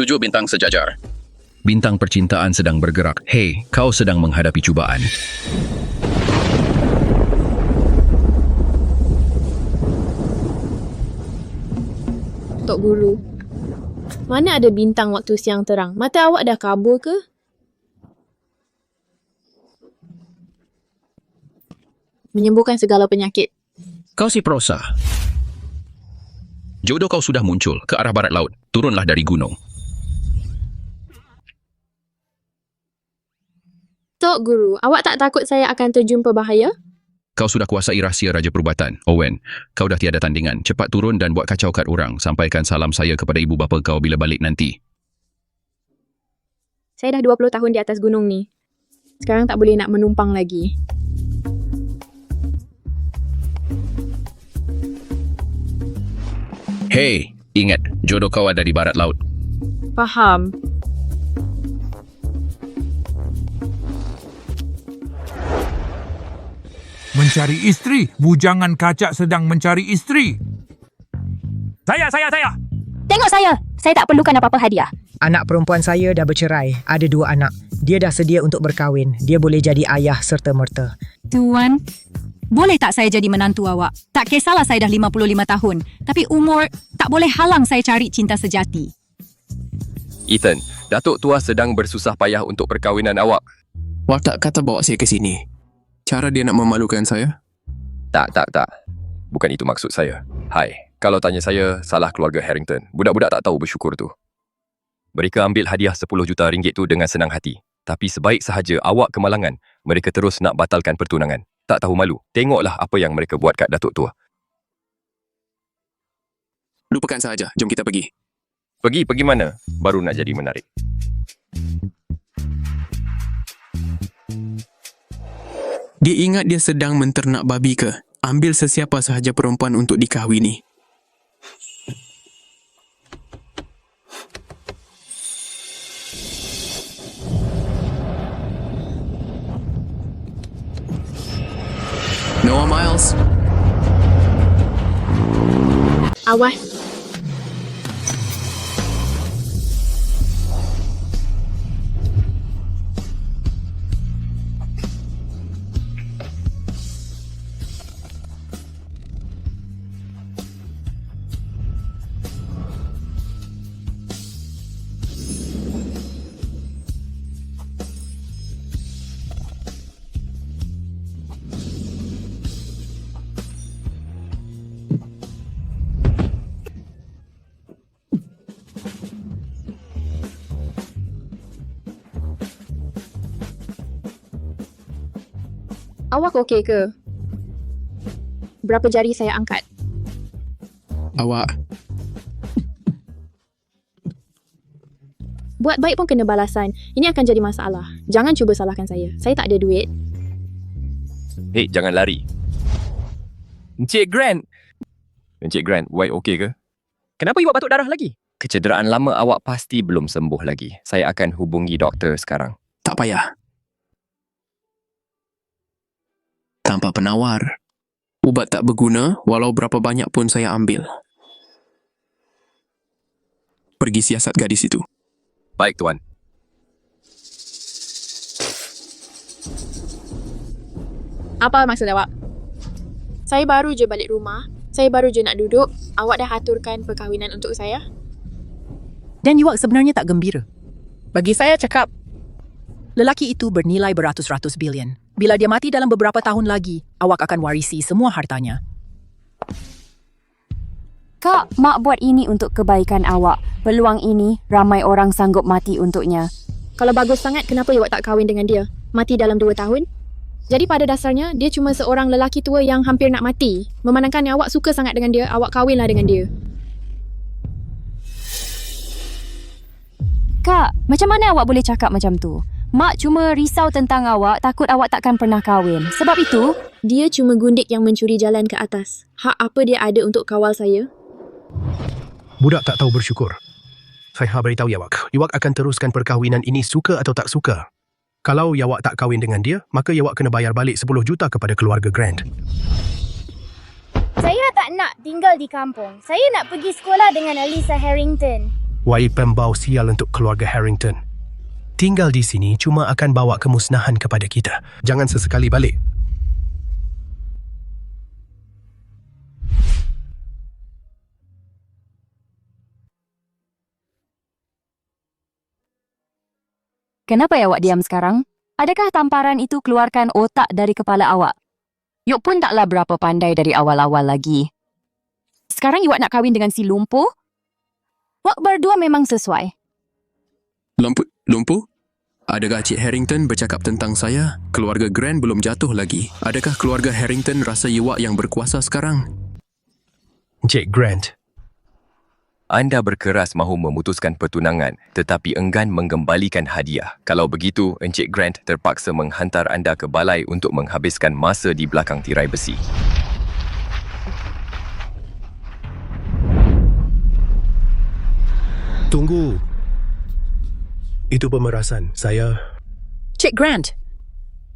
7 bintang sejajar. Bintang percintaan sedang bergerak. Hei, kau sedang menghadapi cubaan. Tok Guru, mana ada bintang waktu siang terang? Mata awak dah kabur ke? Menyembuhkan segala penyakit. Kau si prosa. Jodoh kau sudah muncul ke arah barat laut. Turunlah dari gunung. Tok Guru, awak tak takut saya akan terjumpa bahaya? Kau sudah kuasai rahsia Raja Perubatan. Owen, kau dah tiada tandingan. Cepat turun dan buat kacau kat orang. Sampaikan salam saya kepada ibu bapa kau bila balik nanti. Saya dah 20 tahun di atas gunung ni. Sekarang tak boleh nak menumpang lagi. Hei, ingat, jodoh kau ada di barat laut. Faham. Mencari isteri. Bujangan kacak sedang mencari isteri. Saya. Tengok saya. Saya tak perlukan apa-apa hadiah. Anak perempuan saya dah bercerai. Ada 2 anak. Dia dah sedia untuk berkahwin. Dia boleh jadi ayah serta-merta. Tuan, boleh tak saya jadi menantu awak? Tak kisahlah saya dah 55 tahun. Tapi umur tak boleh halang saya cari cinta sejati. Ethan, Datuk Tua sedang bersusah payah untuk perkahwinan awak. Awak tak kata bawa saya ke sini. Cara dia nak memalukan saya? Tak. Bukan itu maksud saya. Hai, kalau tanya saya, salah keluarga Harrington. Budak-budak tak tahu bersyukur tu. Mereka ambil hadiah 10 juta ringgit tu dengan senang hati. Tapi sebaik sahaja awak kemalangan, mereka terus nak batalkan pertunangan. Tak tahu malu. Tengoklah apa yang mereka buat kat Datuk Tua. Lupakan sahaja. Jom kita pergi. Pergi mana? Baru nak jadi menarik. Dia ingat dia sedang menternak babi ke? Ambil sesiapa sahaja perempuan untuk dikahwini. Noah Miles. Awas. Awak okey ke? Berapa jari saya angkat? Awak. Buat baik pun kena balasan. Ini akan jadi masalah. Jangan cuba salahkan saya. Saya tak ada duit. Hei, jangan lari. Encik Grant, White okey ke? Kenapa awak batuk darah lagi? Kecederaan lama awak pasti belum sembuh lagi. Saya akan hubungi doktor sekarang. Tak payah. Tanpa penawar. Ubat tak berguna walau berapa banyak pun saya ambil. Pergi siasat gadis itu. Baik, Tuan. Apa maksud awak? Saya baru je balik rumah. Saya baru je nak duduk. Awak dah aturkan perkahwinan untuk saya? Dan awak sebenarnya tak gembira. Bagi saya cakap, lelaki itu bernilai beratus-ratus bilion. Bila dia mati dalam beberapa tahun lagi, awak akan warisi semua hartanya. Kak, Mak buat ini untuk kebaikan awak. Peluang ini, ramai orang sanggup mati untuknya. Kalau bagus sangat, kenapa awak tak kahwin dengan dia? Mati dalam 2 tahun? Jadi pada dasarnya, dia cuma seorang lelaki tua yang hampir nak mati. Memandangkan awak suka sangat dengan dia, awak kahwinlah dengan dia. Kak, macam mana awak boleh cakap macam tu? Mak cuma risau tentang awak, takut awak takkan pernah kahwin. Sebab itu, dia cuma gundik yang mencuri jalan ke atas. Hak apa dia ada untuk kawal saya? Budak tak tahu bersyukur. Saya beritahu awak, awak akan teruskan perkahwinan ini suka atau tak suka. Kalau awak tak kahwin dengan dia, maka awak kena bayar balik 10 juta kepada keluarga Grant. Saya tak nak tinggal di kampung. Saya nak pergi sekolah dengan Alisa Harrington. Wai pembau sial untuk keluarga Harrington. Tinggal di sini cuma akan bawa kemusnahan kepada kita. Jangan sesekali balik. Kenapa awak diam sekarang? Adakah tamparan itu keluarkan otak dari kepala awak? Yuk pun taklah berapa pandai dari awal-awal lagi. Sekarang awak nak kahwin dengan si lumpuh? Wak berdua memang sesuai. Lumpuh? Adakah Cik Harrington bercakap tentang saya? Keluarga Grant belum jatuh lagi. Adakah keluarga Harrington rasa Iwak yang berkuasa sekarang? Encik Grant, Anda berkeras mahu memutuskan pertunangan tetapi enggan menggembalikan hadiah. Kalau begitu, Encik Grant terpaksa menghantar anda ke balai untuk menghabiskan masa di belakang tirai besi. tunggu. Itu pemerasan. Saya... Cik Grant,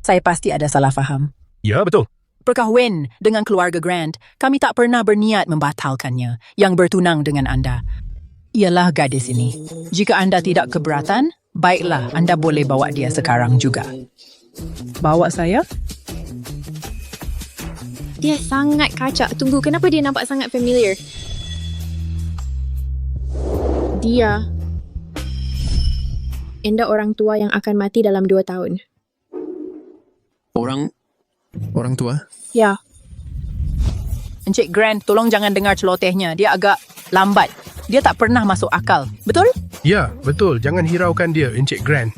saya pasti ada salah faham. Ya, betul. Perkahwin dengan keluarga Grant, kami tak pernah berniat membatalkannya. Yang bertunang dengan anda ialah gadis ini. Jika anda tidak keberatan, baiklah, anda boleh bawa dia sekarang juga. Bawa saya? Dia sangat kacak. Tunggu, kenapa dia nampak sangat familiar? Dia enda orang tua yang akan mati dalam 2 tahun. Orang tua? Ya, Encik Grant, tolong jangan dengar celotehnya. Dia agak lambat. Dia tak pernah masuk akal. Betul? Ya, betul. Jangan hiraukan dia, Encik Grant.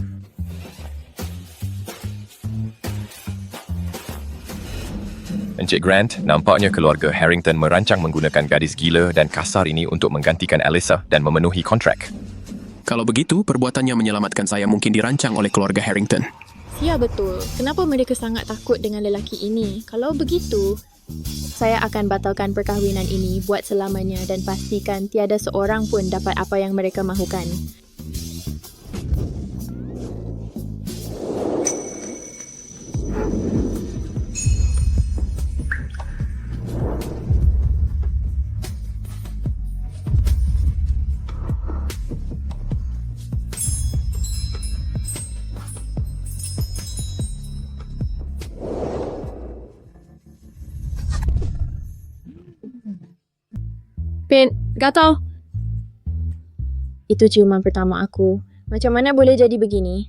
Encik Grant, nampaknya keluarga Harrington merancang menggunakan gadis gila dan kasar ini untuk menggantikan Alyssa dan memenuhi kontrak. Kalau begitu, perbuatannya menyelamatkan saya mungkin dirancang oleh keluarga Harrington. ya betul. Kenapa mereka sangat takut dengan lelaki ini? Kalau begitu, saya akan batalkan perkahwinan ini buat selamanya dan pastikan tiada seorang pun dapat apa yang mereka mahukan. Pin, gatal. Itu ciuman pertama aku. Macam mana boleh jadi begini?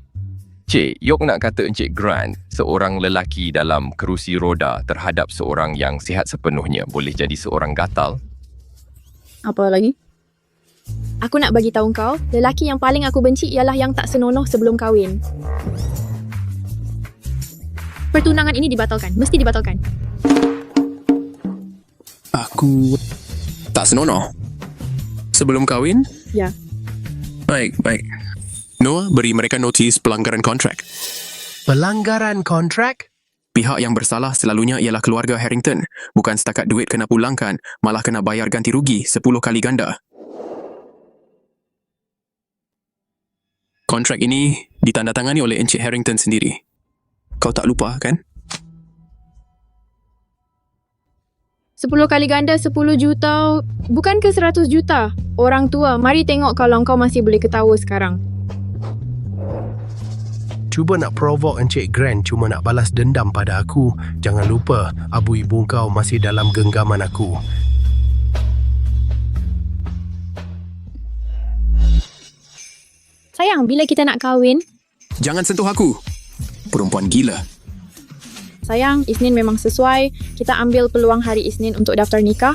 Cik, Yok nak kata Encik Grant, seorang lelaki dalam kerusi roda terhadap seorang yang sihat sepenuhnya boleh jadi seorang gatal. Apa lagi? Aku nak bagi tahu kau, lelaki yang paling aku benci ialah yang tak senonoh sebelum kahwin. Pertunangan ini dibatalkan. Mesti dibatalkan. Aku tak senonoh. Sebelum kahwin? Ya. Baik. Noah, beri mereka notis pelanggaran kontrak. Pelanggaran kontrak? Pihak yang bersalah selalunya ialah keluarga Harrington. Bukan setakat duit kena pulangkan, malah kena bayar ganti rugi 10 kali ganda. Kontrak ini ditandatangani oleh Encik Harrington sendiri. Kau tak lupa, kan? 10 kali ganda 10 juta, bukan ke 100 juta. Orang tua, mari tengok kalau kau masih boleh ketawa sekarang. Cuba nak provoke Encik Grant, cuma nak balas dendam pada aku. Jangan lupa, abu ibu kau masih dalam genggaman aku. Sayang, bila kita nak kahwin? Jangan sentuh aku. Perempuan gila. Sayang, Isnin memang sesuai. Kita ambil peluang hari Isnin untuk daftar nikah.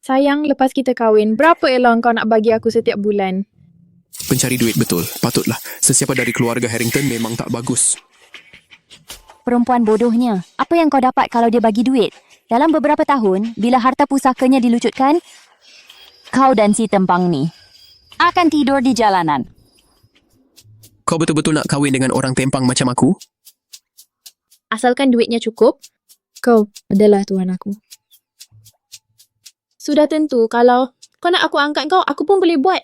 Sayang, lepas kita kahwin, berapa elok kau nak bagi aku setiap bulan? Pencari duit betul. Patutlah. Sesiapa dari keluarga Harrington memang tak bagus. Perempuan bodohnya. Apa yang kau dapat kalau dia bagi duit? Dalam beberapa tahun, bila harta pusakanya dilucutkan, kau dan si tempang ni akan tidur di jalanan. Kau betul-betul nak kahwin dengan orang tempang macam aku? Asalkan duitnya cukup, kau adalah tuan aku. Sudah tentu, kalau kau nak aku angkat kau, aku pun boleh buat.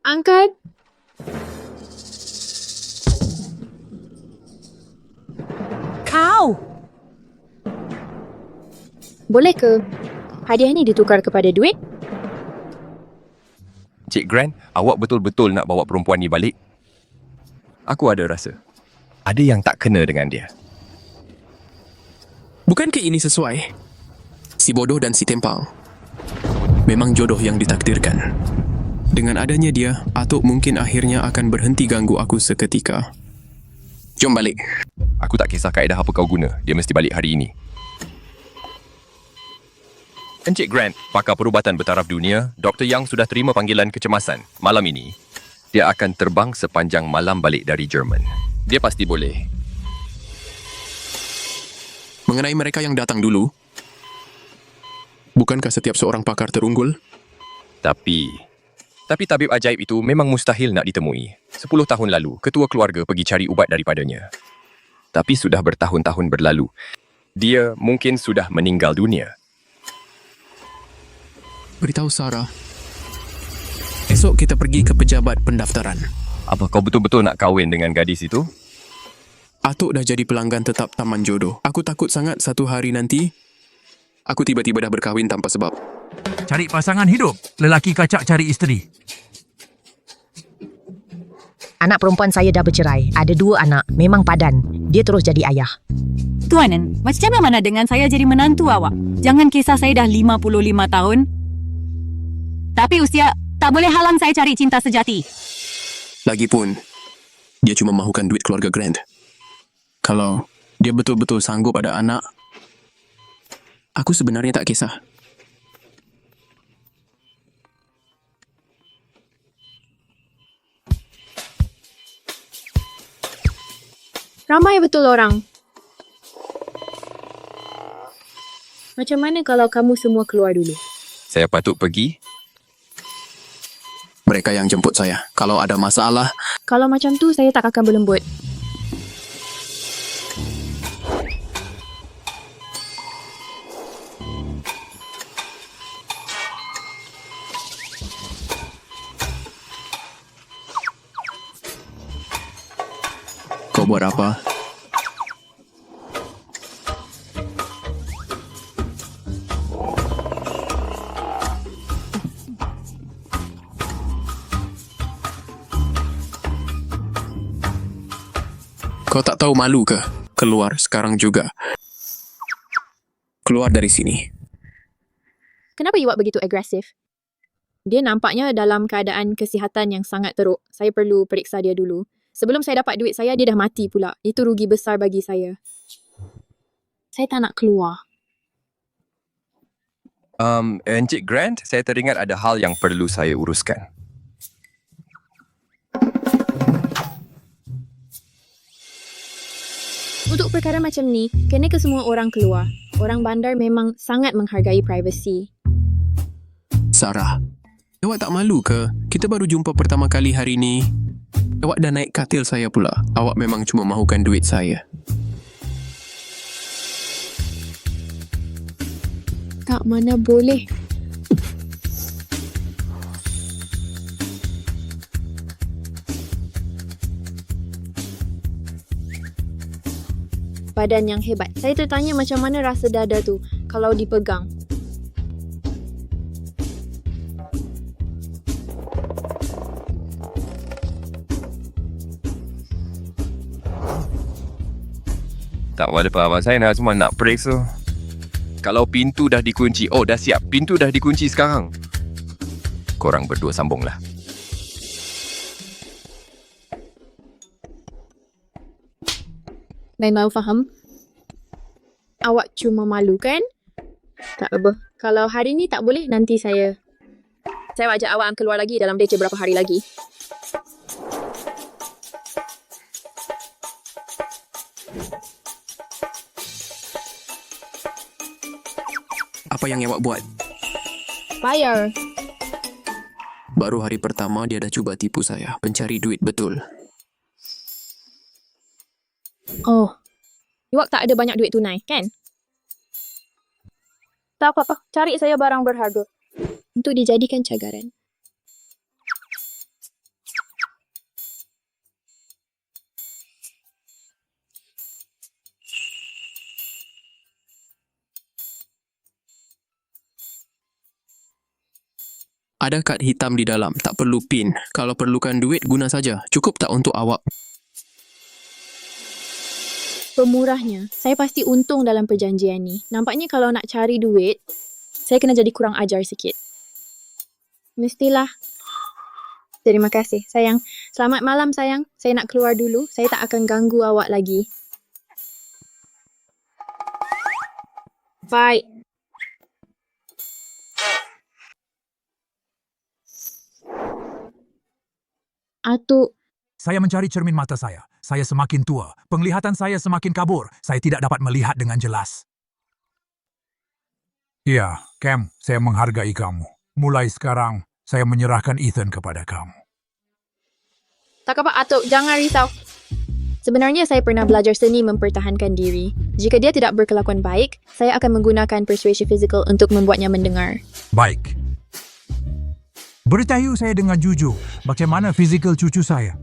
Angkat. Kau! Boleh ke hadiah ni ditukar kepada duit? Cik Grant, awak betul-betul nak bawa perempuan ni balik? Aku ada rasa. Ada yang tak kena dengan dia. Bukankah ini sesuai? Si bodoh dan si tempang. Memang jodoh yang ditakdirkan. Dengan adanya dia, Atuk mungkin akhirnya akan berhenti ganggu aku seketika. Jom balik. Aku tak kisah kaedah apa kau guna. Dia mesti balik hari ini. Encik Grant, pakar perubatan bertaraf dunia, Dr. Yang sudah terima panggilan kecemasan. Malam ini, dia akan terbang sepanjang malam balik dari Jerman. Dia pasti boleh. Mengenai mereka yang datang dulu, bukankah setiap seorang pakar terunggul? Tapi tabib ajaib itu memang mustahil nak ditemui. 10 tahun lalu, ketua keluarga pergi cari ubat daripadanya. Tapi sudah bertahun-tahun berlalu. Dia mungkin sudah meninggal dunia. Beritahu Sarah. Esok kita pergi ke pejabat pendaftaran. Apa kau betul-betul nak kahwin dengan gadis itu? Atuk dah jadi pelanggan tetap Taman Jodoh. Aku takut sangat satu hari nanti, aku tiba-tiba dah berkahwin tanpa sebab. Cari pasangan hidup. Lelaki kacak cari isteri. Anak perempuan saya dah bercerai. Ada 2 anak. Memang padan. Dia terus jadi ayah. Tuanan, macam mana dengan saya jadi menantu awak? Jangan kisah saya dah 55 tahun. Tapi usia tak boleh halang saya cari cinta sejati. Lagipun, dia cuma mahukan duit keluarga Grant. Kalau dia betul-betul sanggup ada anak, aku sebenarnya tak kisah. Ramai betul orang. Macam mana kalau kamu semua keluar dulu? Saya patut pergi? Mereka yang jemput saya. Kalau ada masalah, Kalau macam tu, saya tak akan berlembut. kau buat apa? Kau tak tahu malu ke? Keluar sekarang juga. Keluar dari sini. Kenapa Iwak begitu agresif? Dia nampaknya dalam keadaan kesihatan yang sangat teruk. Saya perlu periksa dia dulu. Sebelum saya dapat duit saya, dia dah mati pula. Itu rugi besar bagi saya. Saya tak nak keluar. Encik Grant, saya teringat ada hal yang perlu saya uruskan. Untuk perkara macam ni, kena ke semua orang keluar. Orang bandar memang sangat menghargai privasi. Sarah, awak tak malu ke? Kita baru jumpa pertama kali hari ni. Awak dah naik katil saya pula. Awak memang cuma mahukan duit saya. Tak mana boleh. Badan yang hebat. Saya tertanya macam mana rasa dada tu kalau dipegang. Tak ada apa-apa, saya nak cuma nak periksa. Kalau pintu dah dikunci, oh dah siap, pintu dah dikunci sekarang. Korang berdua sambunglah. Lain mahu faham? Awak cuma malu kan? Tak apa. Kalau hari ni tak boleh, nanti saya ajak awak keluar lagi dalam date beberapa hari lagi. Apa yang awak buat? Bayar. Baru hari pertama dia dah cuba tipu saya. Pencari duit betul. Oh, Iwak tak ada banyak duit tunai, kan? Tak apa-apa, cari saya barang berharga untuk dijadikan cagaran. Ada kad hitam di dalam, tak perlu PIN. Kalau perlukan duit, guna saja. Cukup tak untuk awak? Pemurahnya, saya pasti untung dalam perjanjian ni. Nampaknya kalau nak cari duit, saya kena jadi kurang ajar sikit. Mestilah. Terima kasih, sayang. Selamat malam, sayang. Saya nak keluar dulu. Saya tak akan ganggu awak lagi. Bye. Atuk, Saya mencari cermin mata saya. Saya semakin tua. Penglihatan saya semakin kabur. Saya tidak dapat melihat dengan jelas. Ya, Cam, saya menghargai kamu. Mulai sekarang, saya menyerahkan Ethan kepada kamu. tak apa Atuk, jangan risau. Sebenarnya saya pernah belajar seni mempertahankan diri. Jika dia tidak berkelakuan baik, saya akan menggunakan persuasion physical untuk membuatnya mendengar. Baik. Beritahu saya dengan jujur, bagaimana fizikal cucu saya?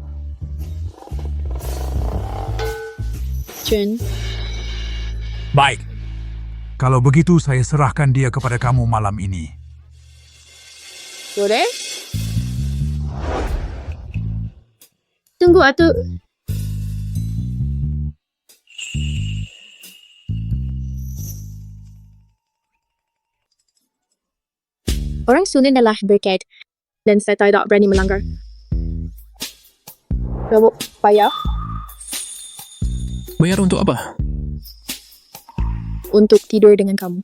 Chun, Baik. Kalau begitu, saya serahkan dia kepada kamu malam ini. boleh? Tunggu Atuk. Orang Sunda adalah berkait dan saya tidak berani melanggar. Kamu payah Bayar untuk apa? untuk tidur dengan kamu.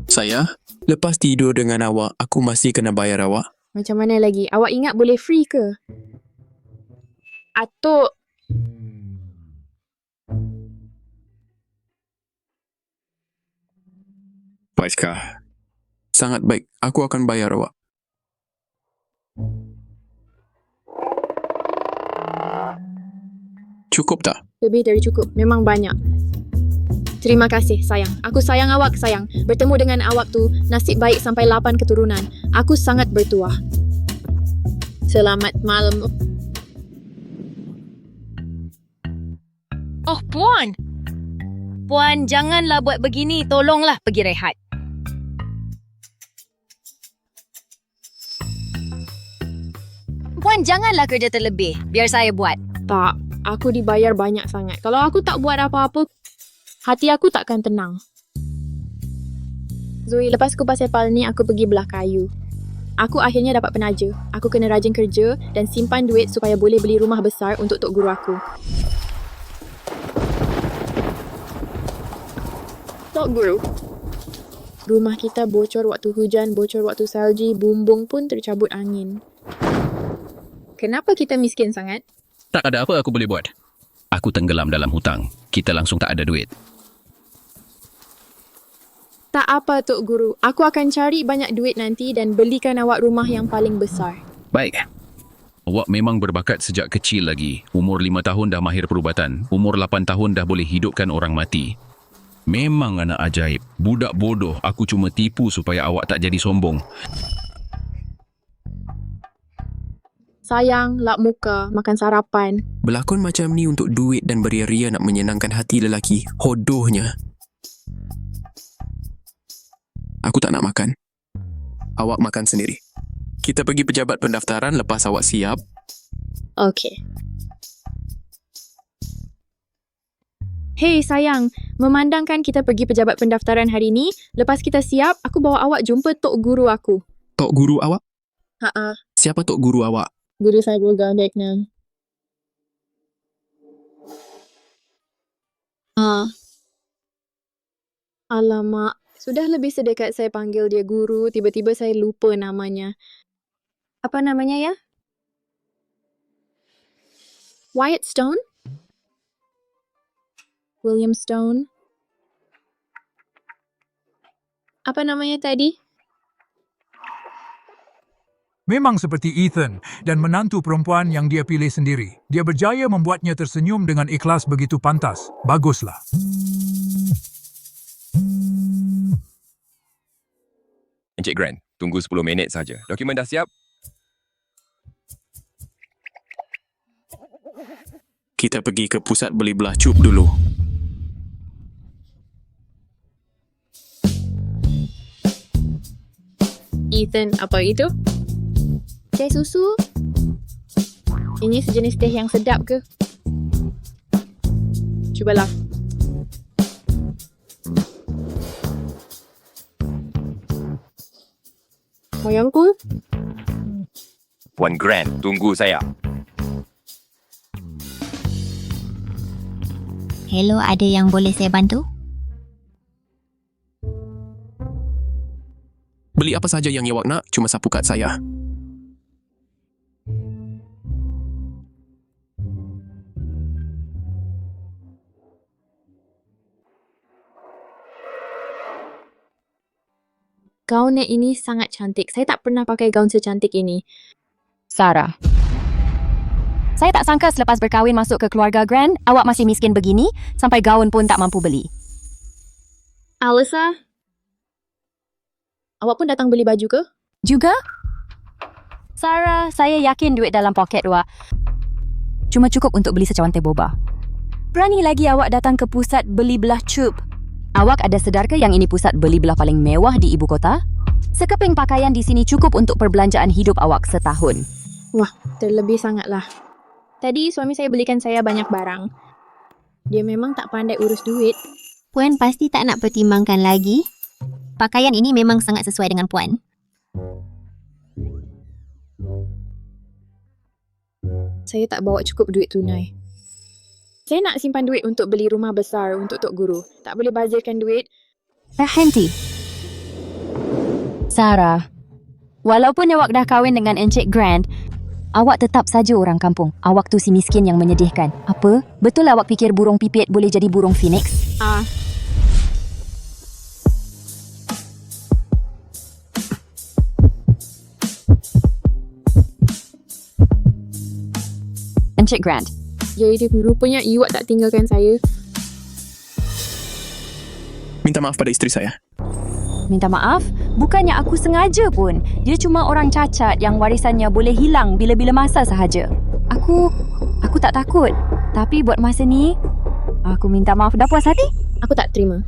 Saya? Lepas tidur dengan awak, aku masih kena bayar awak? Macam mana lagi? Awak ingat boleh free ke? Atuk, Baikkah? Sangat baik. Aku akan bayar awak. Cukup tak? lebih dari cukup. Memang banyak. Terima kasih, sayang. Aku sayang awak, sayang. Bertemu dengan awak tu, nasib baik sampai 8 keturunan. Aku sangat bertuah. Selamat malam. Oh, Puan! Puan, janganlah buat begini. Tolonglah pergi rehat. Puan, janganlah kerja terlebih. Biar saya buat. Tak, aku dibayar banyak sangat. Kalau aku tak buat apa-apa, hati aku takkan tenang. Zoe, lepas kupas sepal ni, aku pergi belah kayu. Aku akhirnya dapat penaja. Aku kena rajin kerja dan simpan duit supaya boleh beli rumah besar untuk tok guru aku. Tok guru, rumah kita bocor waktu hujan, bocor waktu salji, bumbung pun tercabut angin. Kenapa kita miskin sangat? Tak ada apa aku boleh buat. Aku tenggelam dalam hutang. Kita langsung tak ada duit. Tak apa, Tok Guru. Aku akan cari banyak duit nanti dan belikan awak rumah yang paling besar. Baik. Awak memang berbakat sejak kecil lagi. Umur 5 tahun dah mahir perubatan. Umur 8 tahun dah boleh hidupkan orang mati. Memang anak ajaib. Budak bodoh. Aku cuma tipu supaya awak tak jadi sombong. Sayang, lap muka, makan sarapan. Berlakon macam ni untuk duit dan beria-ria nak menyenangkan hati lelaki. Hodohnya. Aku tak nak makan. Awak makan sendiri. Kita pergi pejabat pendaftaran lepas awak siap. Okey. Hei sayang, memandangkan kita pergi pejabat pendaftaran hari ni, lepas kita siap, aku bawa awak jumpa Tok Guru aku. Tok guru awak? Haa, Siapa tok guru awak? Guru saya Vietnam. Alamak, sudah lebih sedekat saya panggil dia guru, tiba-tiba saya lupa namanya. Apa namanya ya? Wyatt Stone? William Stone? Apa namanya tadi? Memang seperti Ethan dan menantu perempuan yang dia pilih sendiri. Dia berjaya membuatnya tersenyum dengan ikhlas begitu pantas. Baguslah. Encik Grant, tunggu 10 minit saja. Dokumen dah siap? Kita pergi ke pusat beli belah cup dulu. Ethan, apa itu? Teh susu? Ini sejenis teh yang sedap ke? Cubalah. Moyangku? Puan Grant, tunggu saya. Hello, ada yang boleh saya bantu? Beli apa saja yang awak nak, cuma sapu kad saya. Gaunnya ini sangat cantik. Saya tak pernah pakai gaun secantik ini. Sarah. Saya tak sangka selepas berkahwin masuk ke keluarga Grand, awak masih miskin begini sampai gaun pun tak mampu beli. Alyssa? Awak pun datang beli baju ke? Juga? Sarah, saya yakin duit dalam poket awak cuma cukup untuk beli secawan teh boba. Berani lagi awak datang ke pusat beli belah cup. Awak ada sedar ke yang ini pusat beli belah paling mewah di ibu kota? Sekeping pakaian di sini cukup untuk perbelanjaan hidup awak setahun. Wah, terlebih sangatlah. Tadi suami saya belikan saya banyak barang. Dia memang tak pandai urus duit. Puan pasti tak nak pertimbangkan lagi. Pakaian ini memang sangat sesuai dengan Puan. Saya tak bawa cukup duit tunai. Saya nak simpan duit untuk beli rumah besar untuk Tok Guru. Tak boleh bazirkan duit. Berhenti. Sarah, walaupun awak dah kahwin dengan Encik Grand, awak tetap saja orang kampung. Awak tu si miskin yang menyedihkan. Apa? Betul awak fikir burung pipit boleh jadi burung phoenix? Encik Grand. Jadi rupanya awak tak tinggalkan saya. Minta maaf pada isteri saya. Minta maaf? Bukannya aku sengaja pun. Dia cuma orang cacat yang warisannya boleh hilang bila-bila masa sahaja. Aku tak takut. Tapi buat masa ni, aku minta maaf. Dah puas hati? Aku tak terima.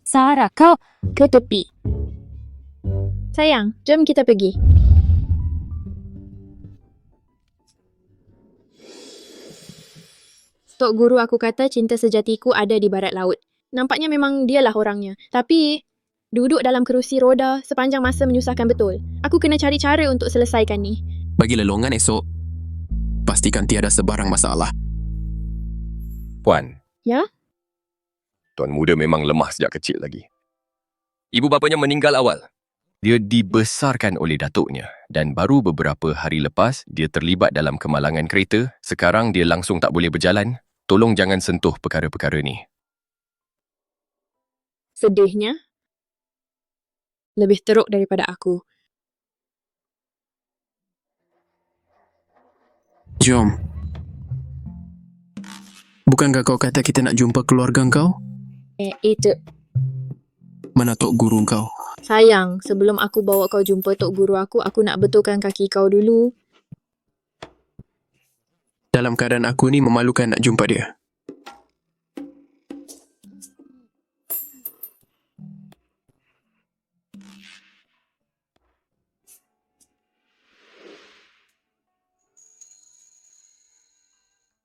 Sarah, kau... Ke tepi. Sayang, jom kita pergi. Tok Guru aku kata cinta sejatiku ada di barat laut. Nampaknya memang dialah orangnya. Tapi, duduk dalam kerusi roda sepanjang masa menyusahkan betul. Aku kena cari cara untuk selesaikan ni. Bagi lelongan esok, pastikan tiada sebarang masalah. Puan. Ya? Tuan muda memang lemah sejak kecil lagi. Ibu bapanya meninggal awal. Dia dibesarkan oleh datuknya dan baru beberapa hari lepas dia terlibat dalam kemalangan kereta. Sekarang dia langsung tak boleh berjalan. Tolong jangan sentuh perkara-perkara ni. Sedihnya, lebih teruk daripada aku. Jom. Bukankah kau kata kita nak jumpa keluarga kau? Itu. Mana Tok Guru kau? Sayang, sebelum aku bawa kau jumpa Tok Guru aku nak betulkan kaki kau dulu. Dalam keadaan aku ni memalukan nak jumpa dia.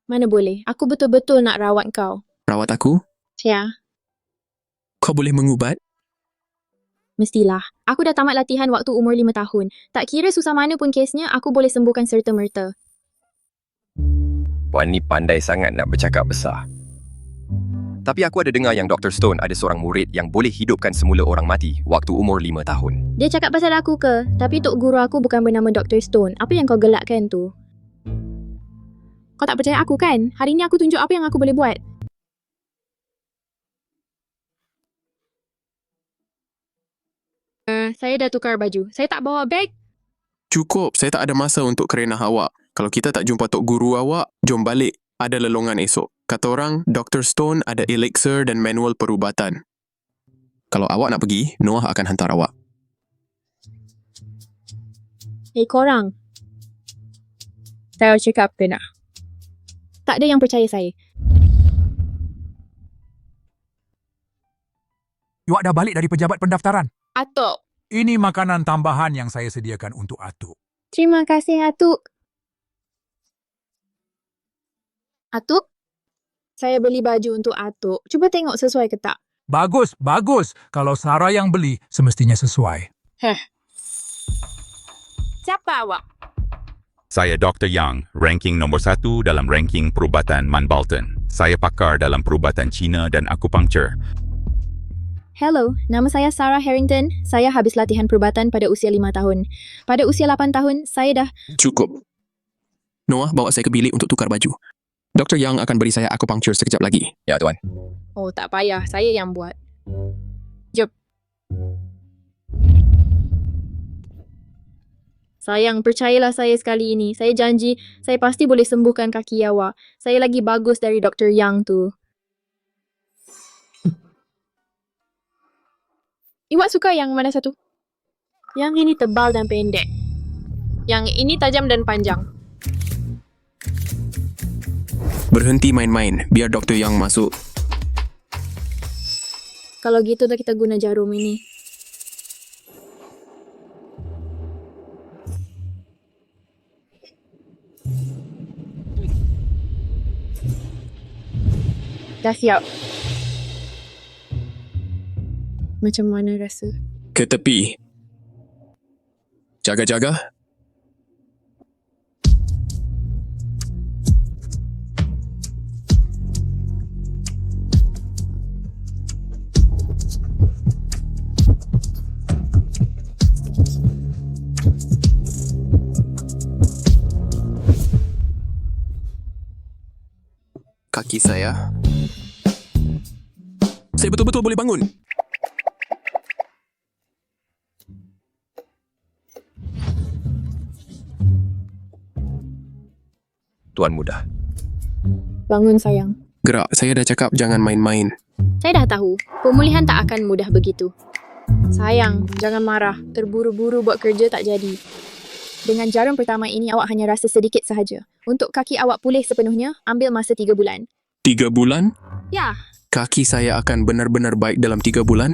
Mana boleh, aku betul-betul nak rawat kau. Rawat aku? Ya, Kau boleh mengubat? mestilah. Aku dah tamat latihan waktu umur 5 tahun. Tak kira susah mana pun kesnya, aku boleh sembuhkan serta-merta. Puan ni pandai sangat nak bercakap besar. Tapi aku ada dengar yang Dr. Stone ada seorang murid yang boleh hidupkan semula orang mati waktu umur 5 tahun. Dia cakap pasal aku ke? Tapi Tok Guru aku bukan bernama Dr. Stone. Apa yang kau gelakkan tu? Kau tak percaya aku kan? Hari ni aku tunjuk apa yang aku boleh buat. Saya dah tukar baju. Saya tak bawa beg. Cukup, saya tak ada masa untuk kerenah awak. Kalau kita tak jumpa Tok Guru awak, jom balik. Ada lelongan esok. Kata orang, Dr. Stone ada elixir dan manual perubatan. Kalau awak nak pergi, Noah akan hantar awak. Hei korang. Saya cakap kena. Tak ada yang percaya saya. Iwak dah balik dari pejabat pendaftaran. Atuk. Ini makanan tambahan yang saya sediakan untuk Atuk. Terima kasih, Atuk. Atuk, saya beli baju untuk Atuk. Cuba tengok sesuai ke tak? Bagus, bagus. Kalau Sarah yang beli, semestinya sesuai. Siapa awak? Saya Dr. Yang, ranking nombor 1 dalam ranking perubatan Manbalton. Saya pakar dalam perubatan Cina dan akupunktur. Hello, nama saya Sarah Harrington. Saya habis latihan perubatan pada usia 5 tahun. Pada usia 8 tahun, saya dah... Cukup. Noah bawa saya ke bilik untuk tukar baju. Dr. Yang akan beri saya akupunktur sekejap lagi. Ya, Tuan. Oh, tak payah. Saya yang buat. Jom. Sayang, percayalah saya sekali ini. Saya janji, saya pasti boleh sembuhkan kaki awak. Saya lagi bagus dari Dr. Yang tu. Iwak suka yang mana satu? Yang ini tebal dan pendek. Yang ini tajam dan panjang. Berhenti main-main, biar Dr. Yang masuk. Kalau gitu dah kita guna jarum ini. Dah siap. Macam mana rasa? Ke tepi. Jaga-jaga. Kaki saya. Saya betul-betul boleh bangun. Tuan muda. Bangun sayang. Gerak, saya dah cakap jangan main-main. Saya dah tahu, pemulihan tak akan mudah begitu. Sayang, jangan marah. Terburu-buru buat kerja tak jadi. Dengan jarum pertama ini, awak hanya rasa sedikit sahaja. Untuk kaki awak pulih sepenuhnya, ambil masa 3 bulan. 3 bulan? Ya, Kaki saya akan benar-benar baik dalam 3 bulan?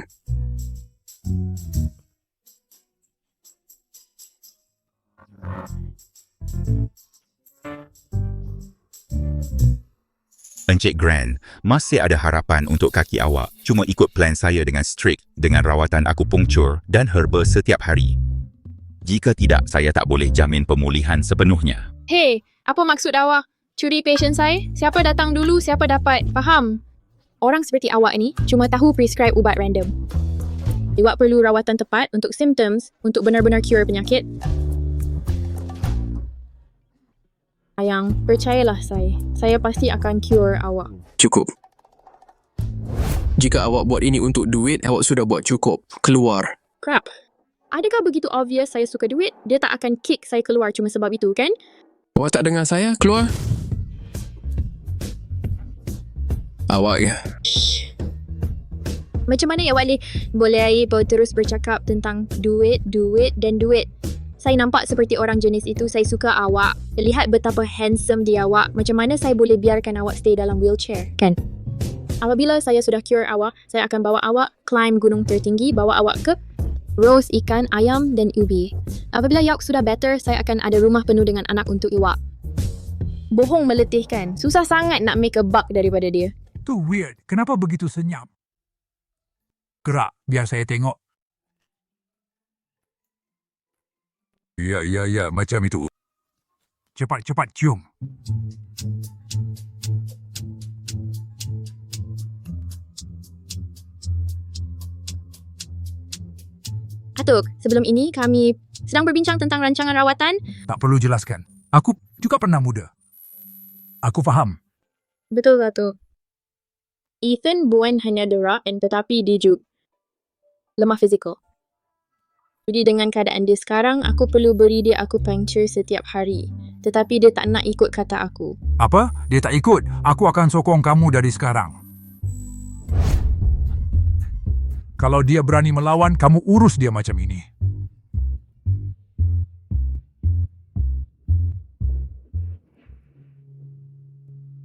Encik Grant, masih ada harapan untuk kaki awak. Cuma ikut plan saya dengan strict, dengan rawatan akupunktur dan herba setiap hari. Jika tidak, saya tak boleh jamin pemulihan sepenuhnya. Hei, apa maksud awak? Curi pasien saya? Siapa datang dulu, siapa dapat. Faham? Orang seperti awak ni cuma tahu prescribe ubat random. Awak perlu rawatan tepat untuk symptoms, untuk benar-benar cure penyakit. Sayang, percayalah saya. Saya pasti akan cure awak. Cukup. Jika awak buat ini untuk duit, awak sudah buat cukup. Keluar. Crap. Adakah begitu obvious saya suka duit? Dia tak akan kick saya keluar cuma sebab itu, kan? Awak tak dengar saya? Keluar. Awak ya. Macam mana awak boleh terus bercakap tentang duit, duit dan duit? Saya nampak seperti orang jenis itu. Saya suka awak. Lihat betapa handsome dia awak. Macam mana saya boleh biarkan awak stay dalam wheelchair, kan? Apabila saya sudah cure awak, saya akan bawa awak climb gunung tertinggi, bawa awak ke roast ikan, ayam dan ubi. Apabila awak sudah better, saya akan ada rumah penuh dengan anak untuk awak. Bohong meletihkan. Susah sangat nak make a buck daripada dia. Tu weird. Kenapa begitu senyap? Gerak, biar saya tengok. Ya, macam itu. Cepat, cium. Atuk, sebelum ini kami sedang berbincang tentang rancangan rawatan. Tak perlu jelaskan. Aku juga pernah muda. Aku faham. Betul, Atuk. Ethan bukan hanya derak tetapi dia juga lemah fizikal. Jadi dengan keadaan dia sekarang, aku perlu beri dia akupunktur setiap hari. Tetapi dia tak nak ikut kata aku. Apa? Dia tak ikut. Aku akan sokong kamu dari sekarang. Kalau dia berani melawan, kamu urus dia macam ini.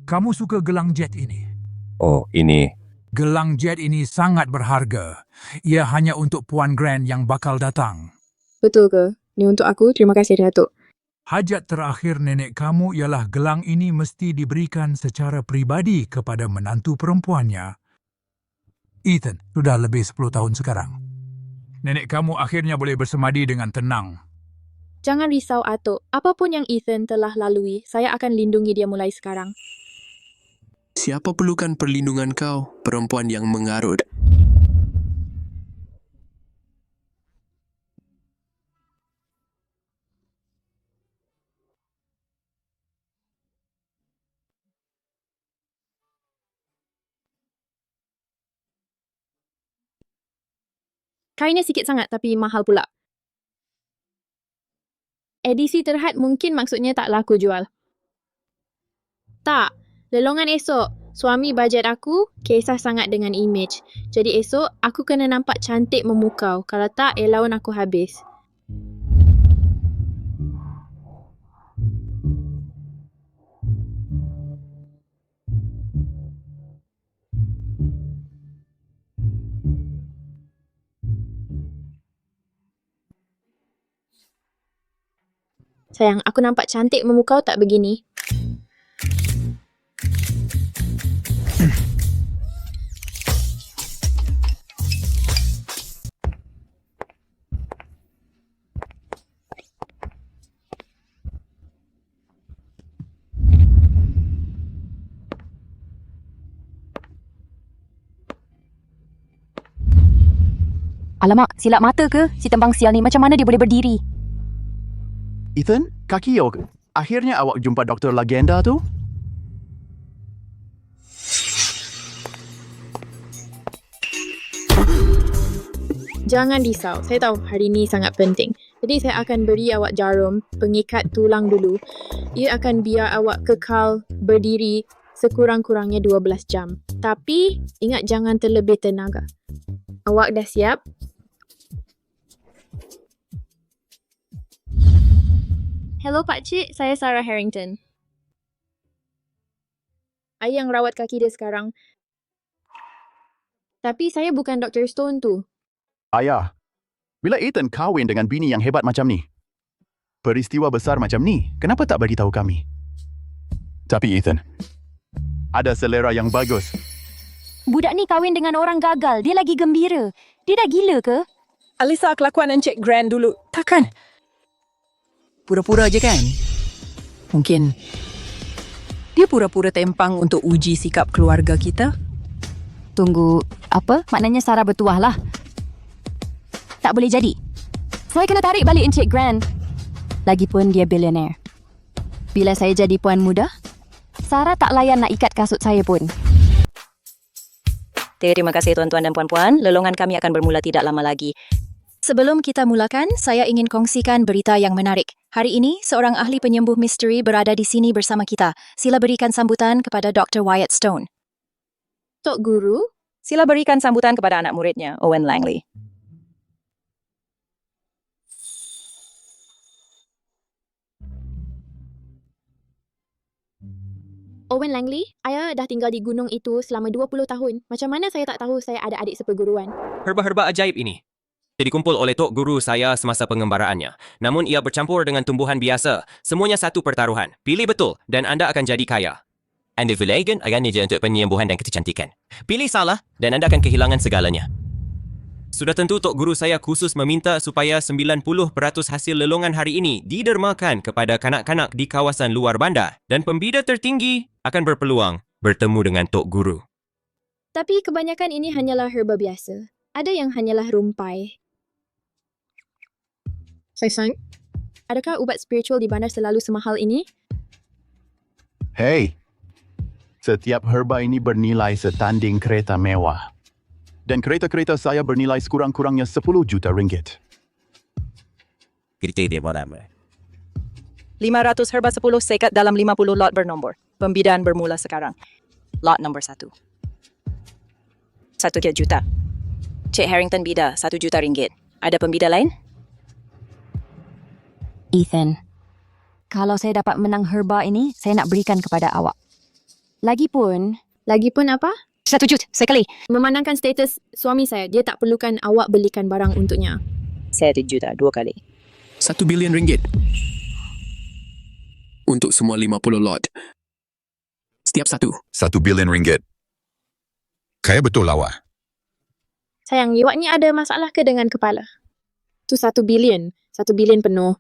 Kamu suka gelang jet ini? Oh, ini. Gelang jet ini sangat berharga. Ia hanya untuk Puan Grand yang bakal datang. Betul ke? Ni untuk aku. Terima kasih, Datuk. Hajat terakhir nenek kamu ialah gelang ini mesti diberikan secara pribadi kepada menantu perempuannya. Ethan, sudah lebih 10 tahun sekarang. Nenek kamu akhirnya boleh bersemadi dengan tenang. Jangan risau, Atuk. Apapun yang Ethan telah lalui, saya akan lindungi dia mulai sekarang. Siapa perlukan perlindungan kau, perempuan yang mengarut? Kainnya sikit sangat tapi mahal pula. Edisi terhad mungkin maksudnya tak laku jual. Tak, lelongan esok. Suami bajet aku kisah sangat dengan imej. Jadi esok aku kena nampak cantik memukau. Kalau tak, elaun aku habis. Sayang, aku nampak cantik memukau tak begini? Alamak, silap mata ke? Si tembang sial ni macam mana dia boleh berdiri? Ethan, kaki awak. Akhirnya awak jumpa Dr. Legenda tu? Jangan risau, saya tahu hari ini sangat penting. Jadi saya akan beri awak jarum pengikat tulang dulu. Ia akan biar awak kekal berdiri sekurang-kurangnya 12 jam. Tapi ingat jangan terlebih tenaga. Awak dah siap? Hello Pakcik, saya Sarah Harrington. Saya yang rawat kaki dia sekarang. Tapi saya bukan Dr. Stone tu. Ayah, bila Ethan kahwin dengan bini yang hebat macam ni? Peristiwa besar macam ni, kenapa tak bagi tahu kami? Tapi Ethan, ada selera yang bagus. Budak ni kahwin dengan orang gagal. Dia lagi gembira. Dia dah gila ke? Alisa, kelakuan Encik Grand dulu. Takkan? Pura-pura je kan? Mungkin dia pura-pura tempang untuk uji sikap keluarga kita. Tunggu, apa? Maknanya Sarah bertuah lah. Tak boleh jadi. Saya kena tarik balik Encik Grand. Lagipun dia bilioner. Bila saya jadi puan muda, Sarah tak layan nak ikat kasut saya pun. Terima kasih tuan-tuan dan puan-puan. Lelongan kami akan bermula tidak lama lagi. Sebelum kita mulakan, saya ingin kongsikan berita yang menarik. Hari ini, seorang ahli penyembuh misteri berada di sini bersama kita. Sila berikan sambutan kepada Dr. Wyatt Stone. Tok Guru? Sila berikan sambutan kepada anak muridnya, Owen Langley. Owen Langley, saya dah tinggal di gunung itu selama 20 tahun. Macam mana saya tak tahu saya ada adik seperguruan? Herba-herba ajaib ini dikumpul oleh Tok Guru saya semasa pengembaraannya. Namun ia bercampur dengan tumbuhan biasa. Semuanya satu pertaruhan. Pilih betul dan anda akan jadi kaya. Anda vilagan akan je untuk penyembuhan dan kecantikan. Pilih salah dan anda akan kehilangan segalanya. Sudah tentu Tok Guru saya khusus meminta supaya 90% hasil lelongan hari ini didermakan kepada kanak-kanak di kawasan luar bandar dan pembida tertinggi akan berpeluang bertemu dengan Tok Guru. Tapi kebanyakan ini hanyalah herba biasa. Ada yang hanyalah rumpai. Sayang, adakah ubat spiritual di bandar selalu semahal ini? Hey, setiap herba ini bernilai setanding kereta mewah. Dan kereta-kereta saya bernilai sekurang-kurangnya 10 juta ringgit. Kita dia malam. 500 herba 10 sekat dalam 50 lot bernombor. Pembidaan bermula sekarang. Lot nombor 1. 1 juta. Cik Harrington bida 1 juta ringgit. Ada pembida lain? Ethan, kalau saya dapat menang herba ini, saya nak berikan kepada awak. Lagipun apa? 1 jut, sekali. Memandangkan status suami saya, dia tak perlukan awak belikan barang untuknya. 1 juta 2 kali. 1 bilion ringgit. Untuk semua 50 lot. Setiap satu. 1 bilion ringgit. Kaya betul awak. Sayang, awak ni ada masalah ke dengan kepala? Tu 1 bilion. 1 bilion penuh.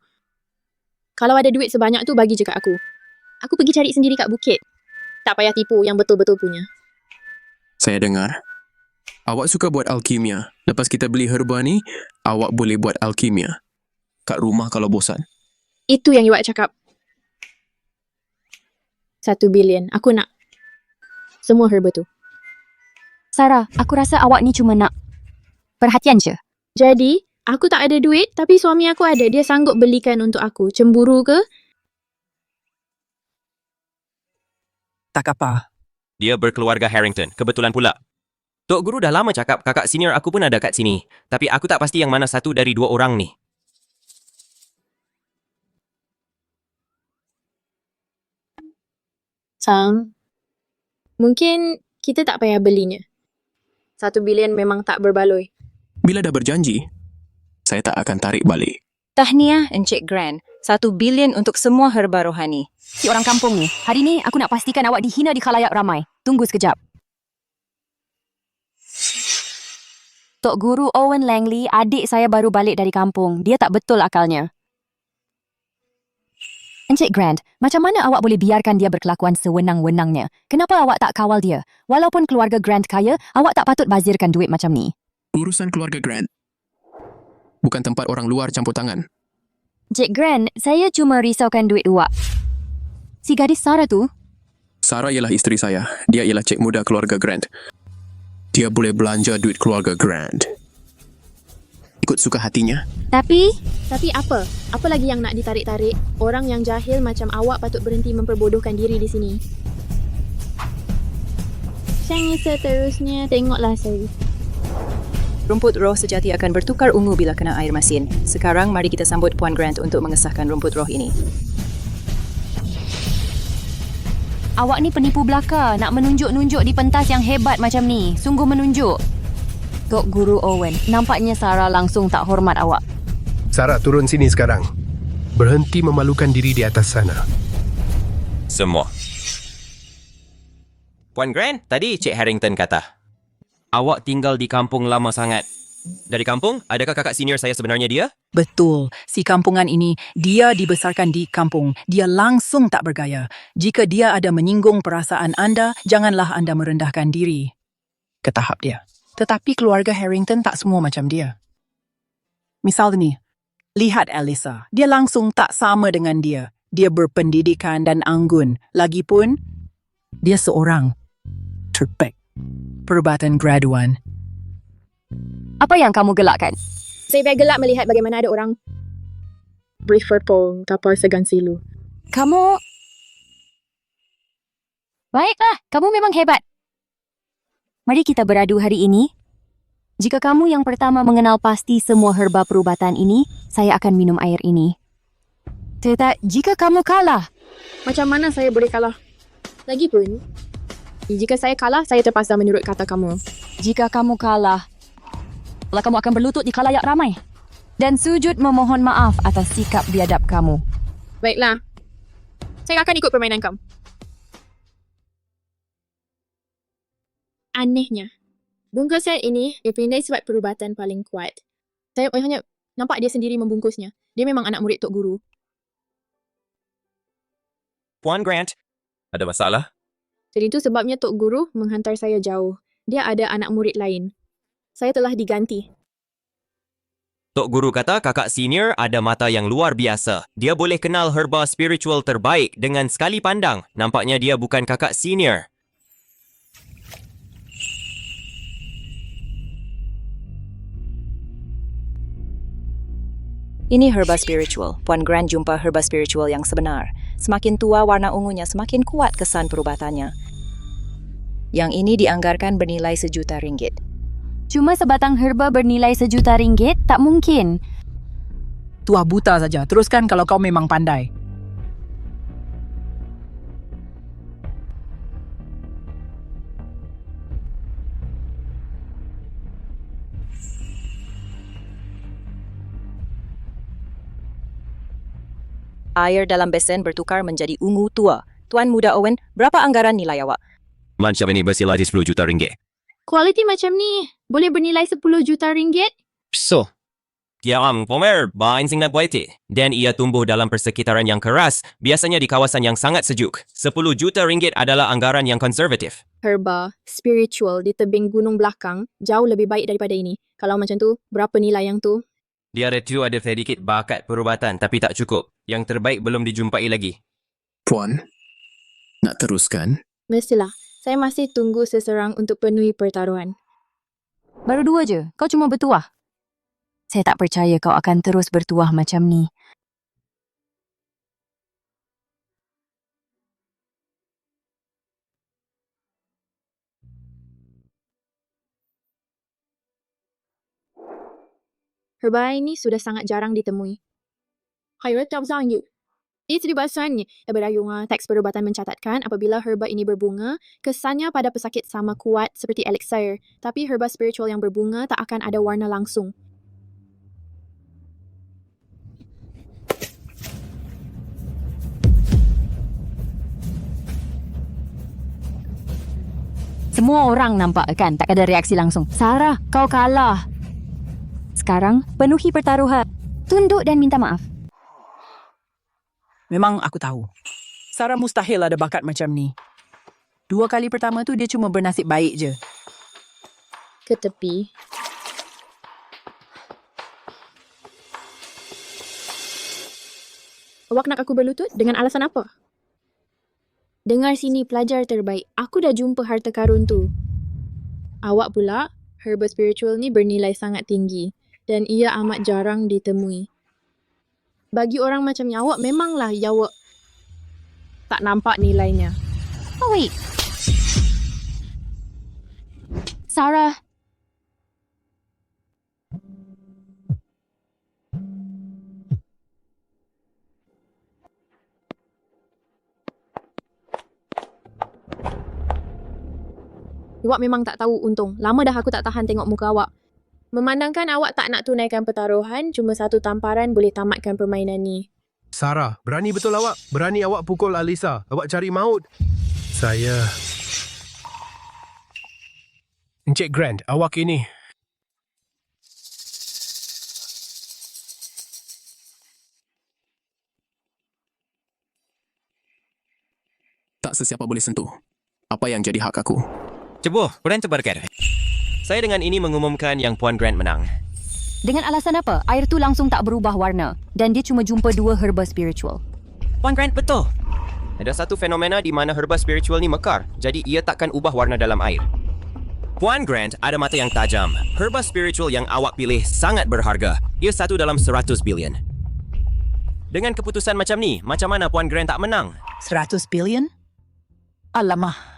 Kalau ada duit sebanyak tu, bagi je kat aku. Aku pergi cari sendiri kat bukit. Tak payah tipu yang betul-betul punya. Saya dengar. Awak suka buat alkimia. Lepas kita beli herba ni, awak boleh buat alkimia. Kat rumah kalau bosan. Itu yang awak cakap. 1 bilion. Aku nak semua herba tu. Sarah, aku rasa awak ni cuma nak perhatian je. Jadi, aku tak ada duit, tapi suami aku ada. Dia sanggup belikan untuk aku. Cemburu ke? Tak apa. Dia berkeluarga Harrington. Kebetulan pula. Tok Guru dah lama cakap kakak senior aku pun ada kat sini. Tapi aku tak pasti yang mana satu dari 2 orang ni. Sang, mungkin kita tak payah belinya. 1 bilion memang tak berbaloi. Bila dah berjanji, saya tak akan tarik balik. Tahniah, Encik Grand. 1 bilion untuk semua herba rohani. Si orang kampung ni, hari ni aku nak pastikan awak dihina di khalayak ramai. Tunggu sekejap. Tok Guru Owen Langley, adik saya baru balik dari kampung. Dia tak betul akalnya. Encik Grand, macam mana awak boleh biarkan dia berkelakuan sewenang-wenangnya? Kenapa awak tak kawal dia? Walaupun keluarga Grand kaya, awak tak patut bazirkan duit macam ni. Urusan keluarga Grant. Bukan tempat orang luar campur tangan. Encik Grand, saya cuma risaukan duit awak. Si gadis Sarah tu? Sarah ialah isteri saya. Dia ialah cik muda keluarga Grant. Dia boleh belanja duit keluarga Grant. Ikut suka hatinya. Tapi apa? Apa lagi yang nak ditarik-tarik? Orang yang jahil macam awak patut berhenti memperbodohkan diri di sini. Yang seterusnya, tengoklah saya. Rumput roh sejati akan bertukar ungu bila kena air masin. Sekarang mari kita sambut Puan Grant untuk mengesahkan rumput roh ini. Awak ni penipu belaka, nak menunjuk-nunjuk di pentas yang hebat macam ni. Sungguh menunjuk. Tok Guru Owen, nampaknya Sarah langsung tak hormat awak. Sarah, turun sini sekarang. Berhenti memalukan diri di atas sana. Semua. Puan Grant, tadi Cik Harrington kata, awak tinggal di kampung lama sangat. Dari kampung, adakah kakak senior saya sebenarnya dia? Betul. Si kampungan ini, dia dibesarkan di kampung. Dia langsung tak bergaya. Jika dia ada menyinggung perasaan anda, janganlah anda merendahkan diri ke tahap dia. Tetapi keluarga Harrington tak semua macam dia. Misal ni, lihat Elisa. Dia langsung tak sama dengan dia. Dia berpendidikan dan anggun. Lagipun, dia seorang terbaik. Perubatan graduan. Apa yang kamu gelakkan? Saya biar gelak melihat bagaimana ada orang berfoto tanpa segan silu. Kamu... Baiklah, kamu memang hebat. Mari kita beradu hari ini. Jika kamu yang pertama mengenal pasti semua herba perubatan ini, saya akan minum air ini. Jika kamu kalah... Macam mana saya boleh kalah? Lagipun, jika saya kalah, saya terpaksa menurut kata kamu. Jika kamu kalah, kamu akan berlutut di khalayak ramai dan sujud memohon maaf atas sikap biadab kamu. Baiklah. Saya akan ikut permainan kamu. Anehnya, bungkusan ini dipindai sebab perubatan paling kuat. Saya hanya nampak dia sendiri membungkusnya. Dia memang anak murid Tok Guru. Puan Grant, ada masalah? Jadi itu sebabnya Tok Guru menghantar saya jauh. Dia ada anak murid lain. Saya telah diganti. Tok Guru kata kakak senior ada mata yang luar biasa. Dia boleh kenal herba spiritual terbaik dengan sekali pandang. Nampaknya dia bukan kakak senior. Ini herba spiritual. Puan Grant jumpa herba spiritual yang sebenar. Semakin tua warna ungunya, semakin kuat kesan perubatannya. Yang ini dianggarkan bernilai RM1,000,000. Cuma sebatang herba bernilai RM1,000,000? Tak mungkin. Tua buta saja. Teruskan kalau kau memang pandai. Air dalam besen bertukar menjadi ungu tua. Tuan Muda Owen, berapa anggaran nilai awak? Lunch ini bersila di 10 juta ringgit. Kualiti macam ni, boleh bernilai 10 juta ringgit? So, Kiam Pomer bainsing na buaiti. Dan ia tumbuh dalam persekitaran yang keras, biasanya di kawasan yang sangat sejuk. 10 juta ringgit adalah anggaran yang konservatif. Herba, spiritual di tebing gunung belakang, jauh lebih baik daripada ini. Kalau macam tu, berapa nilai yang tu? Dia ada sedikit bakat perubatan tapi tak cukup. Yang terbaik belum dijumpai lagi. Puan, nak teruskan? Mestilah, saya masih tunggu seseorang untuk penuhi pertaruhan. Baru 2 je, kau cuma bertuah. Saya tak percaya kau akan terus bertuah macam ni. Herba ini sudah sangat jarang ditemui. Khairat Tabzang you. Itu dibahasannya. Berayungan teks perubatan mencatatkan apabila herba ini berbunga, kesannya pada pesakit sama kuat seperti elixir. Tapi herba spiritual yang berbunga tak akan ada warna langsung. Semua orang nampak kan tak ada reaksi langsung. Sarah, kau kalah. Sekarang, penuhi pertaruhan. Tunduk dan minta maaf. Memang aku tahu. Sarah mustahil ada bakat macam ni. 2 kali pertama tu dia cuma bernasib baik je. Ke tepi. Awak nak aku berlutut dengan alasan apa? Dengar sini pelajar terbaik. Aku dah jumpa harta karun tu. Awak pula, herba spiritual ni bernilai sangat tinggi dan ia amat jarang ditemui. Bagi orang macam awak, memanglah awak tak nampak nilainya. Oh wait. Sarah. Awak memang tak tahu untung. Lama dah aku tak tahan tengok muka awak. Memandangkan awak tak nak tunaikan pertaruhan, cuma satu tamparan boleh tamatkan permainan ni. Sarah, berani betul awak. Berani awak pukul Alisa. Awak cari maut. Saya... Encik Grant, awak ini... Tak sesiapa boleh sentuh. Apa yang jadi hak aku? Cebuh, Puan terberkat. Saya dengan ini mengumumkan yang Puan Grant menang. Dengan alasan apa? Air tu langsung tak berubah warna. Dan dia cuma jumpa 2 herba spiritual. Puan Grant betul. Ada satu fenomena di mana herba spiritual ni mekar. Jadi ia takkan ubah warna dalam air. Puan Grant ada mata yang tajam. Herba spiritual yang awak pilih sangat berharga. Ia 1 dalam 100 bilion. Dengan keputusan macam ni, macam mana Puan Grant tak menang? 100 bilion? Alamah.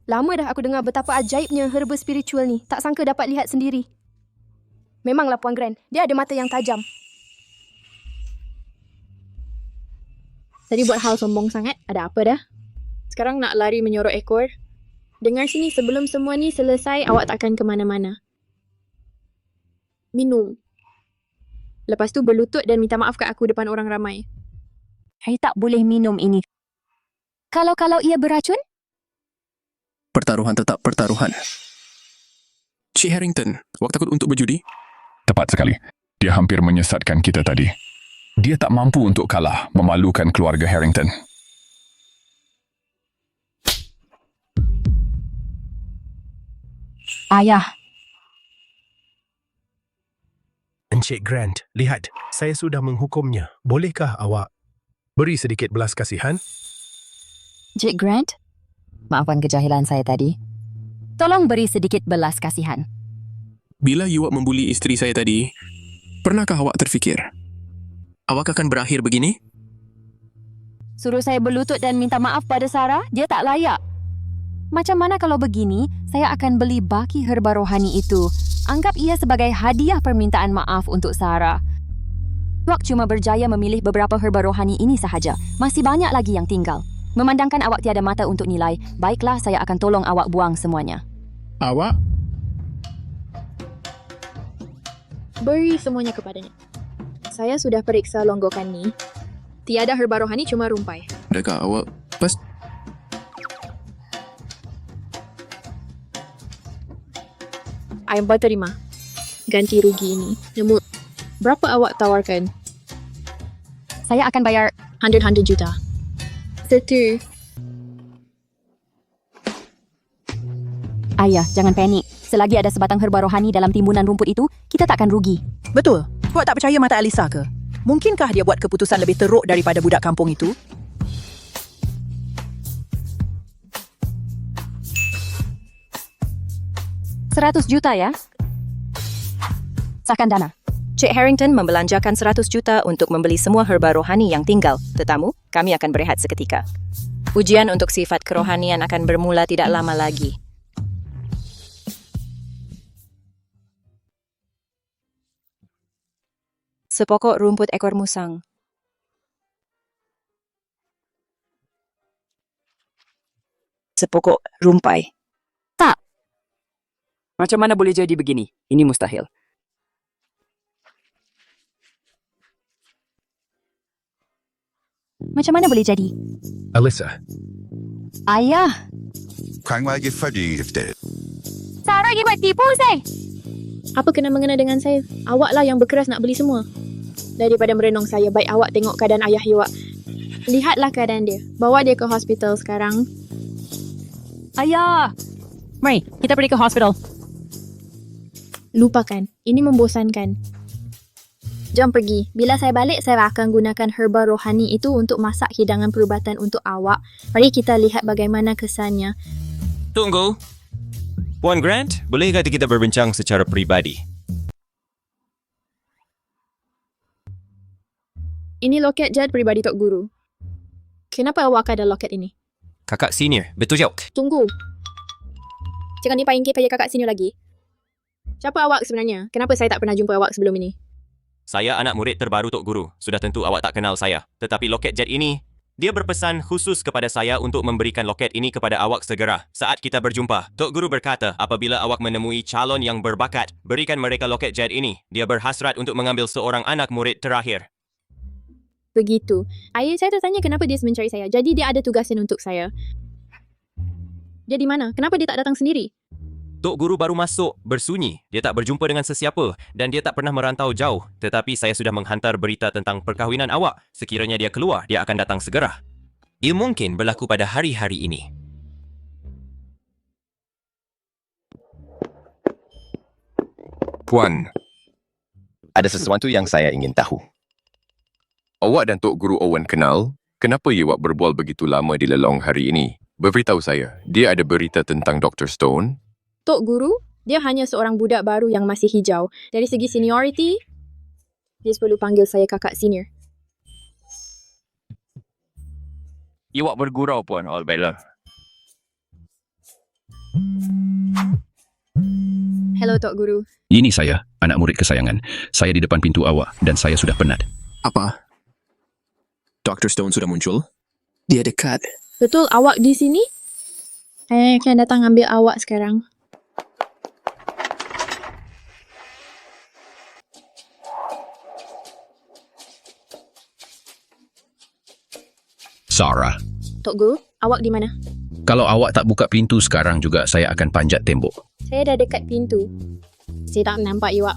Lama dah aku dengar betapa ajaibnya herba spiritual ni. Tak sangka dapat lihat sendiri. Memanglah Puan Grant, dia ada mata yang tajam. Tadi buat hal sombong sangat, ada apa dah? Sekarang nak lari menyorok ekor? Dengar sini, sebelum semua ni selesai, awak takkan ke mana-mana. Minum. Lepas tu berlutut dan minta maaf kat aku depan orang ramai. Saya tak boleh minum ini. Kalau ia beracun? Pertaruhan tetap pertaruhan. Cik Harrington, awak takut untuk berjudi? Tepat sekali. Dia hampir menyesatkan kita tadi. Dia tak mampu untuk kalah, memalukan keluarga Harrington. Ayah. Encik Grant, lihat. Saya sudah menghukumnya. Bolehkah awak beri sedikit belas kasihan? Encik Grant? Maafkan kejahilan saya tadi. Tolong beri sedikit belas kasihan. Bila you membuli isteri saya tadi, pernahkah awak terfikir, awak akan berakhir begini? Suruh saya berlutut dan minta maaf pada Sarah, dia tak layak. Macam mana kalau begini, saya akan beli baki herba rohani itu. Anggap ia sebagai hadiah permintaan maaf untuk Sarah. Awak cuma berjaya memilih beberapa herba rohani ini sahaja. Masih banyak lagi yang tinggal. Memandangkan awak tiada mata untuk nilai, baiklah saya akan tolong awak buang semuanya. Awak? Beri semuanya kepadanya. Saya sudah periksa longgokan ni. Tiada herba rohani, cuma rumpai. Adakah awak pas? I berterima. Ganti rugi ini. Namun, berapa awak tawarkan? Saya akan bayar 100 juta. Setu. Ayah, jangan panik. Selagi ada sebatang herba rohani dalam timbunan rumput itu, kita takkan rugi. Betul. Awak tak percaya mata Alisa ke? Mungkinkah dia buat keputusan lebih teruk daripada budak kampung itu? $100 juta ya? Sahkan dana. Cik Harrington membelanjakan 100 juta untuk membeli semua herba rohani yang tinggal. Tetamu, kami akan berehat seketika. Ujian untuk sifat kerohanian akan bermula tidak lama lagi. Sepokok rumput ekor musang. Sepokok rumpai. Tak. Macam mana boleh jadi begini? Ini mustahil. Macam mana boleh jadi? Alyssa, Ayah, Sarah buat tipu saya. Apa kena-mengena dengan saya? Awaklah yang berkeras nak beli semua. Daripada merenung saya, baik awak tengok keadaan ayah awak. Lihatlah keadaan dia. Bawa dia ke hospital sekarang. Ayah. Mari, kita pergi ke hospital. Lupakan. Ini membosankan. Jom pergi. Bila saya balik, saya akan gunakan herba rohani itu untuk masak hidangan perubatan untuk awak. Mari kita lihat bagaimana kesannya. Tunggu. Puan Grant, bolehkah kita berbincang secara peribadi? Ini loket jad peribadi Tok Guru. Kenapa awak ada loket ini? Kakak senior, betul jauh. Tunggu. Jangan dipaingkir payah kakak senior lagi. Siapa awak sebenarnya? Kenapa saya tak pernah jumpa awak sebelum ini? Saya anak murid terbaru Tok Guru. Sudah tentu awak tak kenal saya. Tetapi loket jet ini, dia berpesan khusus kepada saya untuk memberikan loket ini kepada awak segera. Saat kita berjumpa, Tok Guru berkata apabila awak menemui calon yang berbakat, berikan mereka loket jet ini. Dia berhasrat untuk mengambil seorang anak murid terakhir. Begitu. Ayah saya tertanya kenapa dia mencari saya. Jadi dia ada tugasan untuk saya. Dia di mana? Kenapa dia tak datang sendiri? Tok Guru baru masuk, bersunyi. Dia tak berjumpa dengan sesiapa dan dia tak pernah merantau jauh. Tetapi saya sudah menghantar berita tentang perkahwinan awak. Sekiranya dia keluar, dia akan datang segera. Ia mungkin berlaku pada hari-hari ini. Puan, ada sesuatu yang saya ingin tahu. Awak dan Tok Guru Owen kenal? Kenapa awak berbual begitu lama di lelong hari ini? Beritahu saya, dia ada berita tentang Dr. Stone? Tok Guru, dia hanya seorang budak baru yang masih hijau. Dari segi seniority, dia perlu panggil saya kakak senior. Awak bergurau, Puan. Oh, baiklah. Hello, Tok Guru. Ini saya, anak murid kesayangan. Saya di depan pintu awak dan saya sudah penat. Apa? Dr. Stone sudah muncul? Dia dekat. Betul, awak di sini? Saya akan datang ambil awak sekarang. Sarah, Tok Guru, awak di mana? kalau awak tak buka pintu sekarang juga, saya akan panjat tembok. Saya dah dekat pintu. Saya tak nampak awak.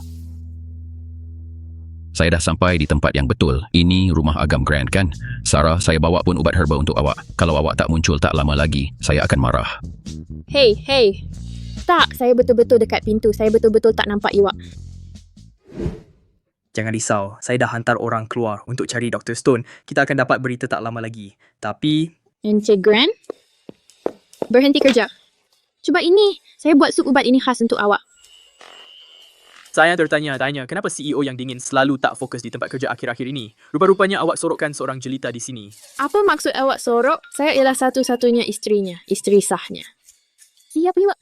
Saya dah sampai di tempat yang betul. Ini rumah agam Grand kan? Sarah, saya bawa pun ubat herba untuk awak. Kalau awak tak muncul tak lama lagi, saya akan marah. Hey. Tak, saya betul-betul dekat pintu. Saya betul-betul tak nampak awak. Jangan risau, saya dah hantar orang keluar untuk cari Dr. Stone. Kita akan dapat berita tak lama lagi. Tapi... Encik Grant? Berhenti kerja. Cuba ini, saya buat sup ubat ini khas untuk awak. Saya tertanya-tanya kenapa CEO yang dingin selalu tak fokus di tempat kerja akhir-akhir ini. Rupa-rupanya awak sorokkan seorang jelita di sini. Apa maksud awak sorok? Saya ialah satu-satunya isterinya. Isteri sahnya. Siapa awak?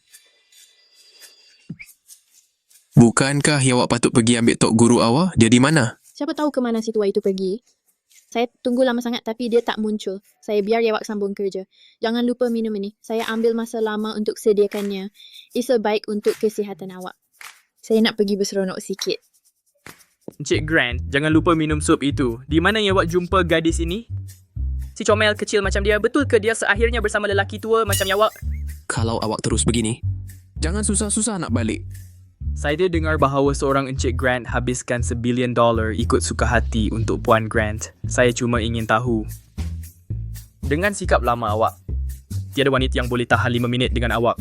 Bukankah awak patut pergi ambil Tok Guru awak? Dia di mana? Siapa tahu ke mana si tua itu pergi? Saya tunggu lama sangat tapi dia tak muncul. Saya biar awak sambung kerja. Jangan lupa minum ini. Saya ambil masa lama untuk sediakannya. Ia baik untuk kesihatan awak. Saya nak pergi berseronok sikit. Encik Grant, jangan lupa minum sup itu. Di mana yang awak jumpa gadis ini? Si comel kecil macam dia, betul ke dia seakhirnya bersama lelaki tua macam awak? Kalau awak terus begini, jangan susah-susah nak balik. Saya dengar bahawa seorang Encik Grant habiskan $1 billion ikut suka hati untuk Puan Grant. Saya cuma ingin tahu. Dengan sikap lama awak, tiada wanita yang boleh tahan 5 minit dengan awak.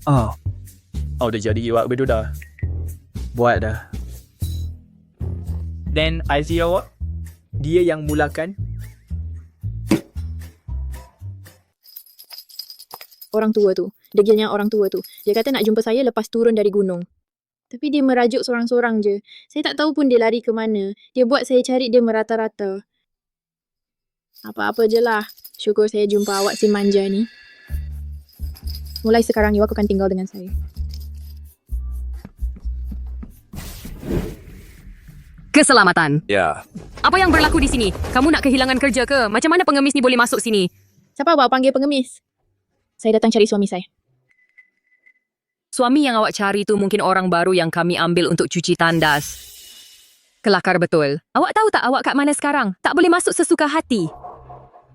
Oh, dah jadi awak berdua dah. Buat dah. Then, I see awak. Dia yang mulakan. Orang tua tu. Degilnya orang tua tu. Dia kata nak jumpa saya lepas turun dari gunung. Tapi dia merajuk sorang-sorang je. Saya tak tahu pun dia lari ke mana. Dia buat saya cari dia merata-rata. Apa-apa je lah. Syukur saya jumpa awak si manja ni. Mulai sekarang, awak akan tinggal dengan saya. Keselamatan. Ya, Apa yang berlaku di sini? Kamu nak kehilangan kerja ke? Macam mana pengemis ni boleh masuk sini? Siapa awak panggil pengemis? Saya datang cari suami saya. Suami yang awak cari tu mungkin orang baru yang kami ambil untuk cuci tandas. Kelakar betul. Awak tahu tak awak kat mana sekarang? Tak boleh masuk sesuka hati.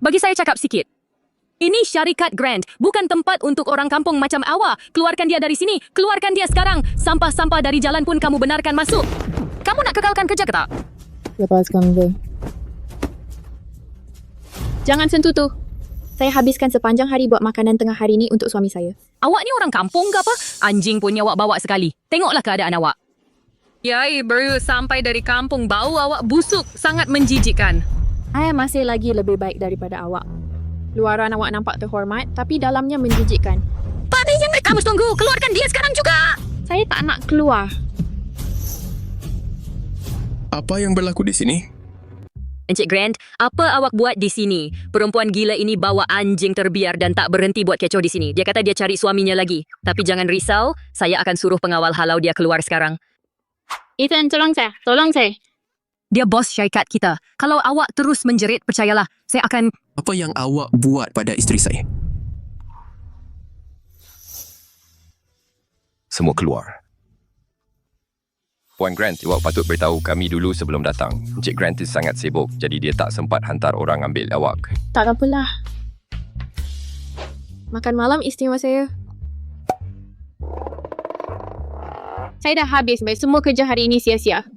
Bagi saya cakap sikit. Ini syarikat Grant, bukan tempat untuk orang kampung macam awak. Keluarkan dia dari sini. Keluarkan dia sekarang. Sampah-sampah dari jalan pun kamu benarkan masuk. Kamu nak kekalkan kerja ke tak? Lepaskan dia. Jangan sentuh tu. Saya habiskan sepanjang hari buat makanan tengah hari ni untuk suami saya. Awak ni orang kampung ke apa? Anjing punya awak bawa sekali. Tengoklah keadaan awak. Yai, baru sampai dari kampung. Bau awak busuk. Sangat menjijikkan. Saya masih lagi lebih baik daripada awak. Luaran awak nampak terhormat, tapi dalamnya menjijikkan. Tapi jangan kamu tunggu. Keluarkan dia sekarang juga. Saya tak nak keluar. Apa yang berlaku di sini? Encik Grant, apa awak buat di sini? Perempuan gila ini bawa anjing terbiar dan tak berhenti buat kecoh di sini. Dia kata dia cari suaminya lagi. Tapi jangan risau, saya akan suruh pengawal halau dia keluar sekarang. Ethan, tolong saya. Tolong saya. Dia bos syarikat kita. Kalau awak terus menjerit, percayalah, saya akan... Apa yang awak buat pada isteri saya? semua keluar. Puan Grant, awak patut beritahu kami dulu sebelum datang. Encik Grant sangat sibuk, jadi dia tak sempat hantar orang ambil awak. Tak apalah. Makan malam istimewa saya. Saya dah habis, baik. Semua kerja hari ini sia-sia.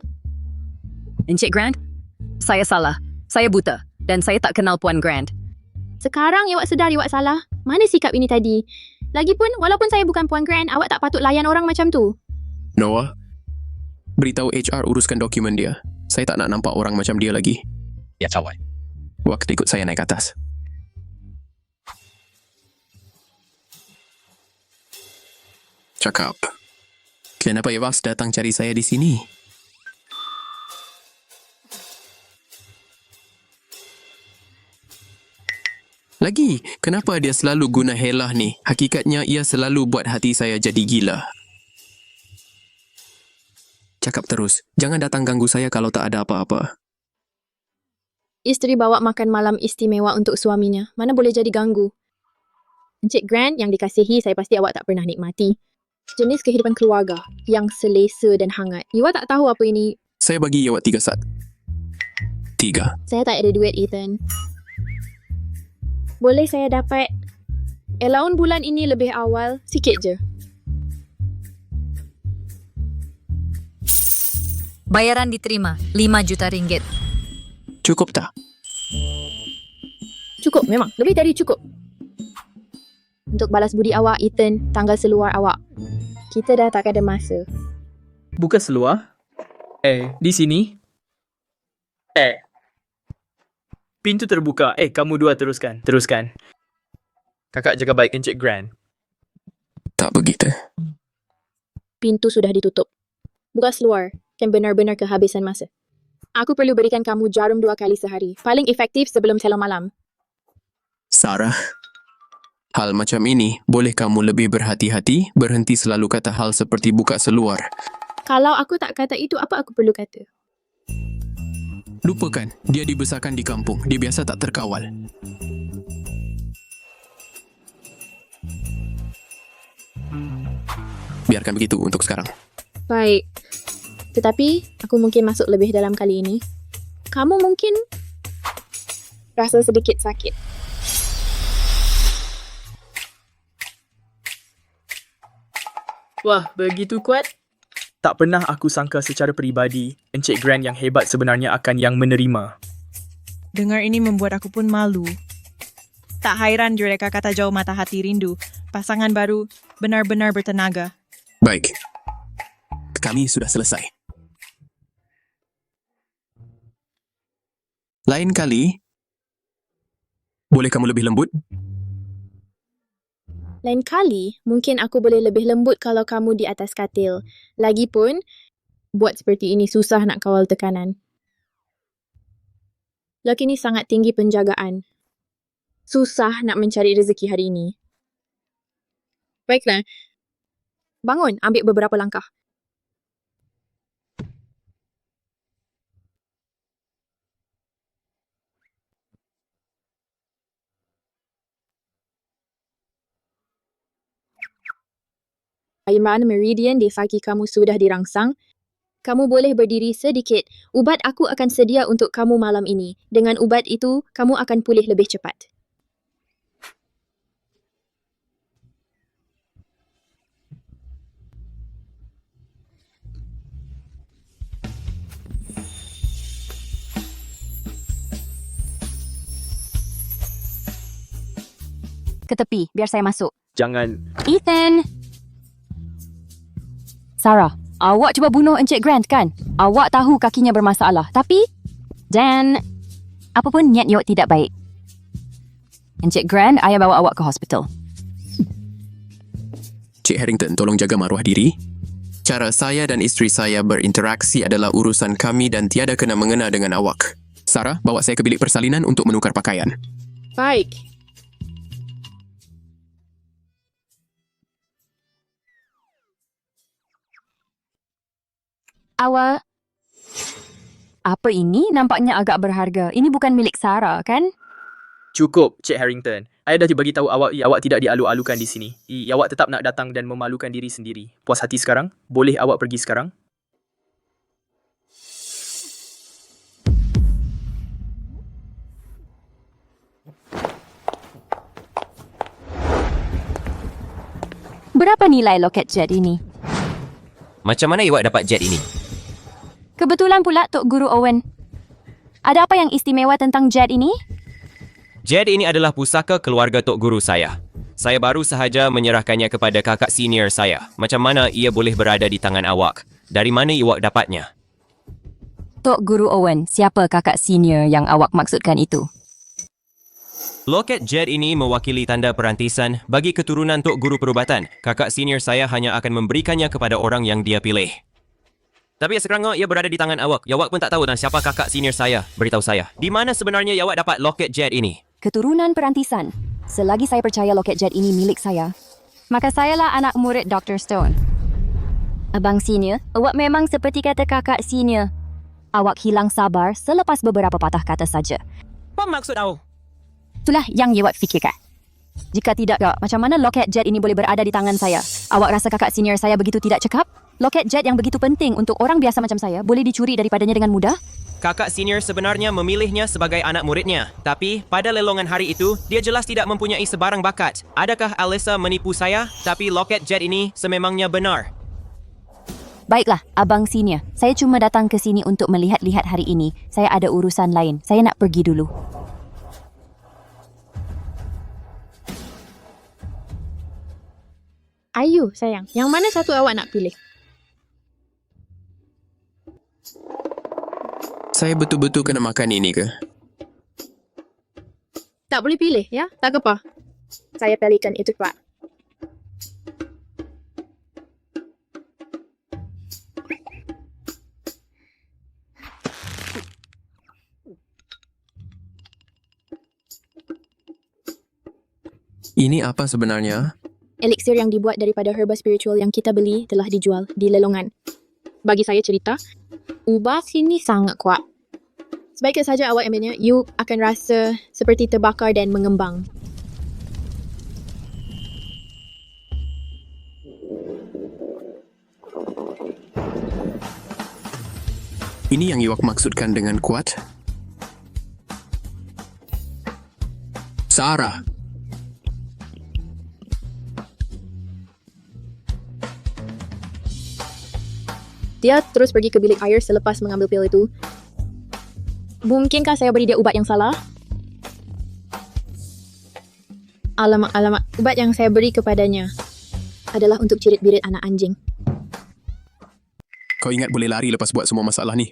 Encik Grant, saya salah. Saya buta. Dan saya tak kenal Puan Grant. Sekarang awak sedar awak salah. Mana sikap ini tadi? Lagipun, walaupun saya bukan Puan Grant, awak tak patut layan orang macam tu. Noah, beritahu HR uruskan dokumen dia. Saya tak nak nampak orang macam dia lagi. Ya, cawan. Waktu ikut saya naik ke atas. Cakap. Kenapa Evas datang cari saya di sini? Lagi, kenapa dia selalu guna helah ni? Hakikatnya ia selalu buat hati saya jadi gila. Cakap terus. Jangan datang ganggu saya kalau tak ada apa-apa. Isteri bawa makan malam istimewa untuk suaminya. Mana boleh jadi ganggu? Encik Grant yang dikasihi, saya pasti awak tak pernah nikmati. Jenis kehidupan keluarga yang selesa dan hangat. Awak tak tahu apa ini. Saya bagi awak 3 saat. 3. Saya tak ada duit, Ethan. Boleh saya dapat allowance bulan ini lebih awal? Sikit je. Bayaran diterima, 5 juta ringgit. Cukup tak? Cukup, memang. Lebih dari cukup. Untuk balas budi awak, Ethan, tanggal seluar awak. Kita dah tak ada masa. Buka seluar? Di sini? Pintu terbuka. Kamu dua teruskan. Teruskan. Kakak jaga baik Encik Grant. Tak begitu. Pintu sudah ditutup. Buka seluar dan benar-benar kehabisan masa. Aku perlu berikan kamu jarum 2 kali sehari. Paling efektif sebelum telur malam. Sarah, hal macam ini, boleh kamu lebih berhati-hati? Berhenti selalu kata hal seperti buka seluar. Kalau aku tak kata itu, apa aku perlu kata? Lupakan, dia dibesarkan di kampung. Dia biasa tak terkawal. Biarkan begitu untuk sekarang. Baik. Tetapi, aku mungkin masuk lebih dalam kali ini. Kamu mungkin rasa sedikit sakit. Wah, begitu kuat? Tak pernah aku sangka secara peribadi, Encik Grant yang hebat sebenarnya akan yang menerima. Dengar ini membuat aku pun malu. Tak hairan mereka kata jauh mata hati rindu. Pasangan baru benar-benar bertenaga. Baik. Kami sudah selesai. Lain kali, boleh kamu lebih lembut? Lain kali, mungkin aku boleh lebih lembut kalau kamu di atas katil. Lagipun, buat seperti ini susah nak kawal tekanan. Lelaki ini sangat tinggi penjagaan. Susah nak mencari rezeki hari ini. Baiklah. Bangun, ambil beberapa langkah. Aiman meridian di kaki kamu sudah dirangsang. Kamu boleh berdiri sedikit. Ubat aku akan sedia untuk kamu malam ini. Dengan ubat itu, kamu akan pulih lebih cepat. Ke tepi, biar saya masuk. Jangan. Ethan! Sarah, awak cuba bunuh Encik Grant kan? Awak tahu kakinya bermasalah. Tapi, dan apapun niat awak tidak baik. Encik Grant, ayah bawa awak ke hospital. Cik Harrington, tolong jaga maruah diri. Cara saya dan isteri saya berinteraksi adalah urusan kami dan tiada kena mengena dengan awak. Sarah, bawa saya ke bilik persalinan untuk menukar pakaian. Baik. Awak... Apa ini? Nampaknya agak berharga. Ini bukan milik Sarah, kan? Cukup, Cik Harrington. Saya dah bagi tahu awak tidak dialu-alukan di sini. Awak tetap nak datang dan memalukan diri sendiri. Puas hati sekarang? Boleh awak pergi sekarang? Berapa nilai loket jet ini? Macam mana awak dapat jet ini? Kebetulan pula Tok Guru Owen. Ada apa yang istimewa tentang jet ini? Jet ini adalah pusaka keluarga Tok Guru saya. Saya baru sahaja menyerahkannya kepada kakak senior saya. Macam mana ia boleh berada di tangan awak? Dari mana awak dapatnya? Tok Guru Owen, siapa kakak senior yang awak maksudkan itu? Loket jet ini mewakili tanda perantisan bagi keturunan Tok Guru Perubatan. Kakak senior saya hanya akan memberikannya kepada orang yang dia pilih. Tapi sekarang ia berada di tangan awak. Awak pun tak tahu tentang siapa kakak senior saya. Beritahu saya, di mana sebenarnya awak dapat loket jet ini? Keturunan perantisan. Selagi saya percaya loket jet ini milik saya, maka sayalah anak murid Dr. Stone. Abang senior, awak memang seperti kata kakak senior. Awak hilang sabar selepas beberapa patah kata saja. Apa maksud awak? Itulah yang awak fikirkan. Jika tidak, macam mana loket jet ini boleh berada di tangan saya? Awak rasa kakak senior saya begitu tidak cekap? Loket jet yang begitu penting untuk orang biasa macam saya boleh dicuri daripadanya dengan mudah? Kakak senior sebenarnya memilihnya sebagai anak muridnya. Tapi pada lelongan hari itu, dia jelas tidak mempunyai sebarang bakat. Adakah Alyssa menipu saya? Tapi loket jet ini sememangnya benar. Baiklah, abang senior. Saya cuma datang ke sini untuk melihat-lihat hari ini. Saya ada urusan lain. Saya nak pergi dulu. Ayu, sayang. Yang mana satu awak nak pilih? Saya betul-betul kena makan ini ke? Tak boleh pilih, ya? Tak apa. Saya pilihkan itu, Pak. Ini apa sebenarnya? Eliksir yang dibuat daripada herba spiritual yang kita beli telah dijual di lelongan. Bagi saya cerita, ubat sini sangat kuat. Sebaiknya saja awak ambilnya, you akan rasa seperti terbakar dan mengembang. Ini yang Iwak maksudkan dengan kuat? Sarah. Dia terus pergi ke bilik air selepas mengambil pil itu. Mungkinkah saya beri dia ubat yang salah? Alamak. Ubat yang saya beri kepadanya adalah untuk cirit-birit anak anjing. Kau ingat boleh lari lepas buat semua masalah ni?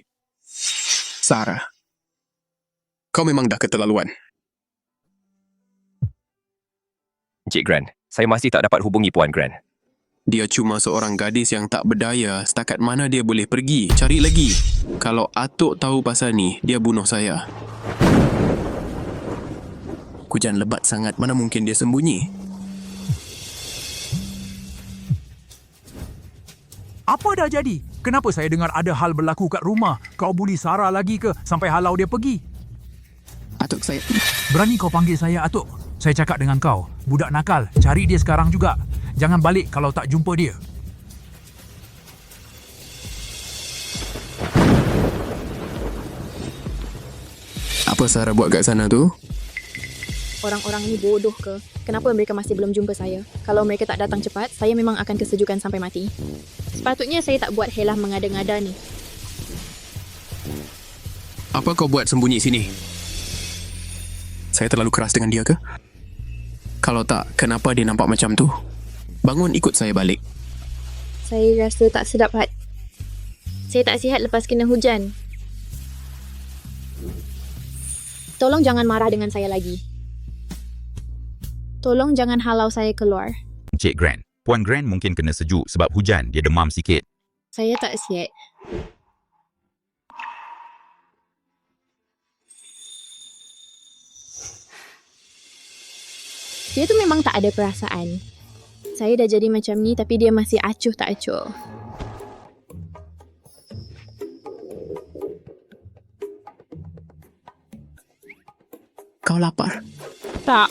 Sarah. Kau memang dah keterlaluan. Encik Grant, saya masih tak dapat hubungi Puan Grant. Dia cuma seorang gadis yang tak berdaya. Setakat mana dia boleh pergi? Cari lagi. Kalau Atuk tahu pasal ni, dia bunuh saya. Hujan lebat sangat. Mana mungkin dia sembunyi? Apa dah jadi? Kenapa saya dengar ada hal berlaku kat rumah? Kau buli Sarah lagi ke sampai halau dia pergi? Atuk, saya... Berani kau panggil saya Atuk? Saya cakap dengan kau, budak nakal, cari dia sekarang juga. Jangan balik kalau tak jumpa dia. Apa Sarah buat kat sana tu? Orang-orang ini bodoh ke? Kenapa mereka masih belum jumpa saya? Kalau mereka tak datang cepat, saya memang akan kesejukan sampai mati. Sepatutnya saya tak buat helah mengada-ngada ni. Apa kau buat sembunyi sini? Saya terlalu keras dengan dia ke? Kalau tak, kenapa dia nampak macam tu? Bangun, ikut saya balik. Saya rasa tak sedap hati. Saya tak sihat lepas kena hujan. Tolong jangan marah dengan saya lagi. Tolong jangan halau saya keluar. Encik Grant, Puan Grant mungkin kena sejuk sebab hujan, dia demam sikit. Saya tak sihat. Dia tu memang tak ada perasaan. Saya dah jadi macam ni tapi dia masih acuh tak acuh. Kau lapar? Tak.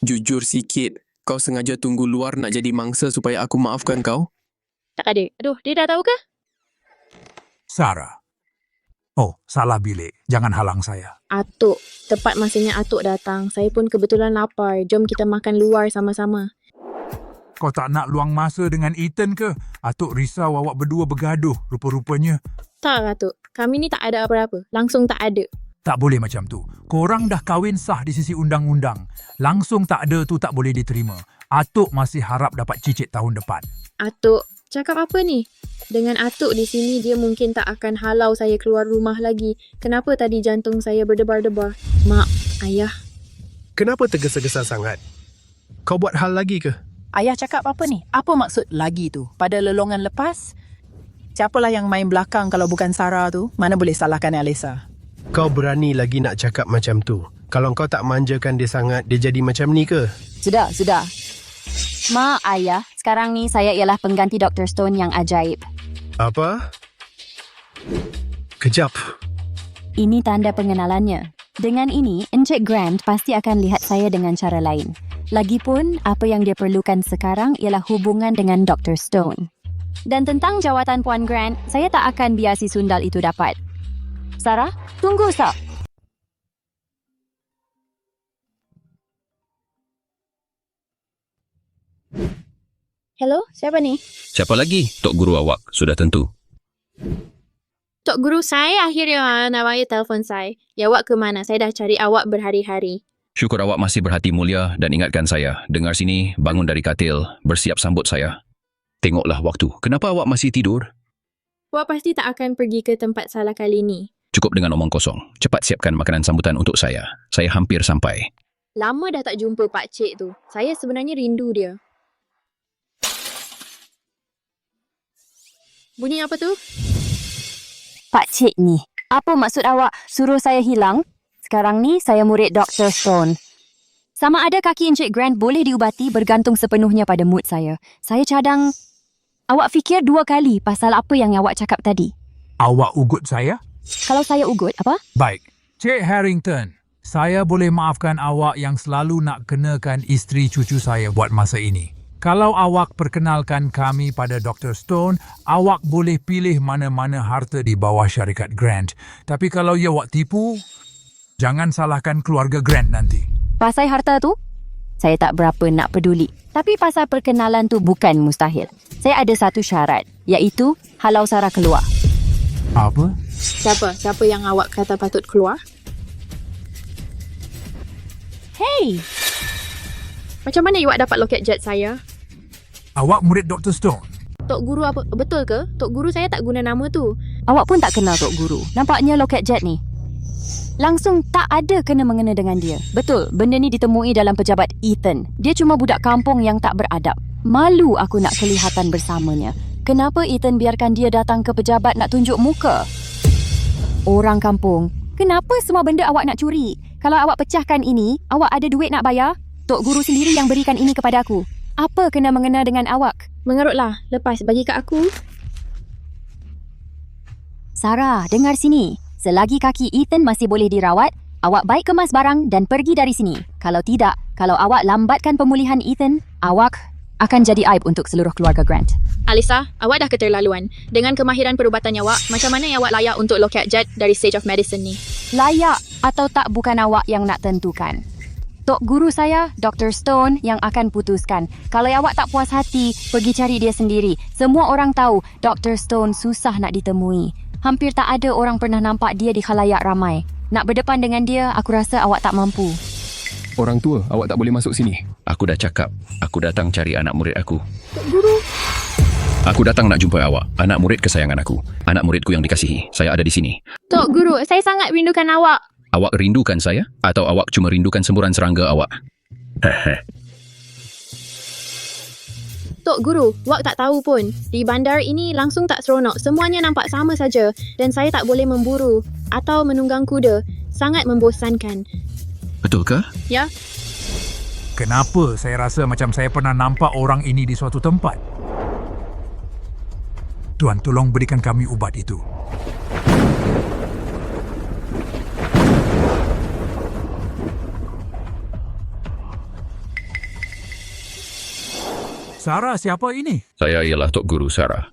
Jujur sikit. Kau sengaja tunggu luar nak jadi mangsa supaya aku maafkan kau? Tak ada. Aduh, dia dah tahu ke? Sarah. Oh, salah bilik. Jangan halang saya. Atuk. Tepat masanya Atuk datang. Saya pun kebetulan lapar. Jom kita makan luar sama-sama. Kau tak nak luang masa dengan Ethan ke? Atuk risau awak berdua bergaduh rupa-rupanya. Tak, Atuk. Kami ni tak ada apa-apa. Langsung tak ada. Tak boleh macam tu. Korang dah kahwin sah di sisi undang-undang. Langsung tak ada tu tak boleh diterima. Atuk masih harap dapat cicit tahun depan. Atuk, cakap apa ni? Dengan Atuk di sini, dia mungkin tak akan halau saya keluar rumah lagi. Kenapa tadi jantung saya berdebar-debar? Mak, Ayah. Kenapa tergesa-gesa sangat? Kau buat hal lagi ke? Ayah cakap apa ni? Apa maksud lagi tu? Pada lelongan lepas? Siapalah yang main belakang kalau bukan Sarah tu? Mana boleh salahkan Alisa? Kau berani lagi nak cakap macam tu? Kalau kau tak manjakan dia sangat, dia jadi macam ni ke? Sudah. Ma, Ayah, sekarang ni saya ialah pengganti Dr. Stone yang ajaib. Apa? Kejap. Ini tanda pengenalannya. Dengan ini, Encik Grant pasti akan lihat saya dengan cara lain. Lagipun, apa yang dia perlukan sekarang ialah hubungan dengan Dr. Stone. Dan tentang jawatan Puan Grant, saya tak akan biar si sundal itu dapat. Sarah, tunggu, Sir. Hello, siapa ni? Siapa lagi? Tok Guru awak, sudah tentu. Tok Guru saya akhirnya nawai telefon saya. Ya, awak ke mana? Saya dah cari awak berhari-hari. Syukur awak masih berhati mulia dan ingatkan saya. Dengar sini, bangun dari katil, bersiap sambut saya. Tengoklah waktu. Kenapa awak masih tidur? Awak pasti tak akan pergi ke tempat salah kali ni. Cukup dengan omong kosong. Cepat siapkan makanan sambutan untuk saya. Saya hampir sampai. Lama dah tak jumpa Pak Cik tu. Saya sebenarnya rindu dia. Bunyi apa tu? Pak Cik ni, apa maksud awak suruh saya hilang? Sekarang ni saya murid Dr. Stone. Sama ada kaki Encik Grant boleh diubati bergantung sepenuhnya pada mood saya. Saya cadang... Awak fikir 2 kali pasal apa yang awak cakap tadi. Awak ugut saya? Kalau saya ugut, apa? Baik. Cik Harrington, saya boleh maafkan awak yang selalu nak kenakan isteri cucu saya buat masa ini. Kalau awak perkenalkan kami pada Dr. Stone, awak boleh pilih mana-mana harta di bawah syarikat Grant. Tapi kalau ia awak tipu, jangan salahkan keluarga Grant nanti. Pasal harta tu, saya tak berapa nak peduli. Tapi pasal perkenalan tu bukan mustahil. Saya ada satu syarat, iaitu halau Sarah keluar. Apa? Siapa yang awak kata patut keluar? Hey! Macam mana awak dapat loket jet saya? Awak murid Dr. Stone? Tok Guru apa? Betul ke? Tok Guru saya tak guna nama tu. Awak pun tak kenal Tok Guru. Nampaknya loket jet ni langsung tak ada kena-mengena dengan dia. Betul, benda ni ditemui dalam pejabat Ethan. Dia cuma budak kampung yang tak beradab. Malu aku nak kelihatan bersamanya. Kenapa Ethan biarkan dia datang ke pejabat nak tunjuk muka? Orang kampung, kenapa semua benda awak nak curi? Kalau awak pecahkan ini, awak ada duit nak bayar? Tok Guru sendiri yang berikan ini kepada aku. Apa kena-mengena dengan awak? Mengarutlah, lepas bagi kat aku. Sarah, dengar sini. Selagi kaki Ethan masih boleh dirawat, awak baik kemas barang dan pergi dari sini. Kalau tidak, kalau awak lambatkan pemulihan Ethan, awak akan jadi aib untuk seluruh keluarga Grant. Alisa, awak dah keterlaluan. Dengan kemahiran perubatan awak, macam mana awak layak untuk loket jet dari Sage of Medicine ni? Layak atau tak bukan awak yang nak tentukan. Tok Guru saya, Dr. Stone, yang akan putuskan. Kalau awak tak puas hati, pergi cari dia sendiri. Semua orang tahu Dr. Stone susah nak ditemui. Hampir tak ada orang pernah nampak dia di khalayak ramai. Nak berdepan dengan dia, aku rasa awak tak mampu. Orang tua, awak tak boleh masuk sini. Aku dah cakap, aku datang cari anak murid aku. Tok Guru. Aku datang nak jumpa awak, anak murid kesayangan aku. Anak muridku yang dikasihi. Saya ada di sini. Tok Guru, saya sangat rindukan awak. Awak rindukan saya? Atau awak cuma rindukan semburan serangga awak? Tok Guru, awak tak tahu pun. Di bandar ini langsung tak seronok. Semuanya nampak sama saja. Dan saya tak boleh memburu atau menunggang kuda. Sangat membosankan. Betul ke? Ya. Kenapa saya rasa macam saya pernah nampak orang ini di suatu tempat? Tuan, tolong berikan kami ubat itu. Sarah, siapa ini? Saya ialah Tok Guru Sarah.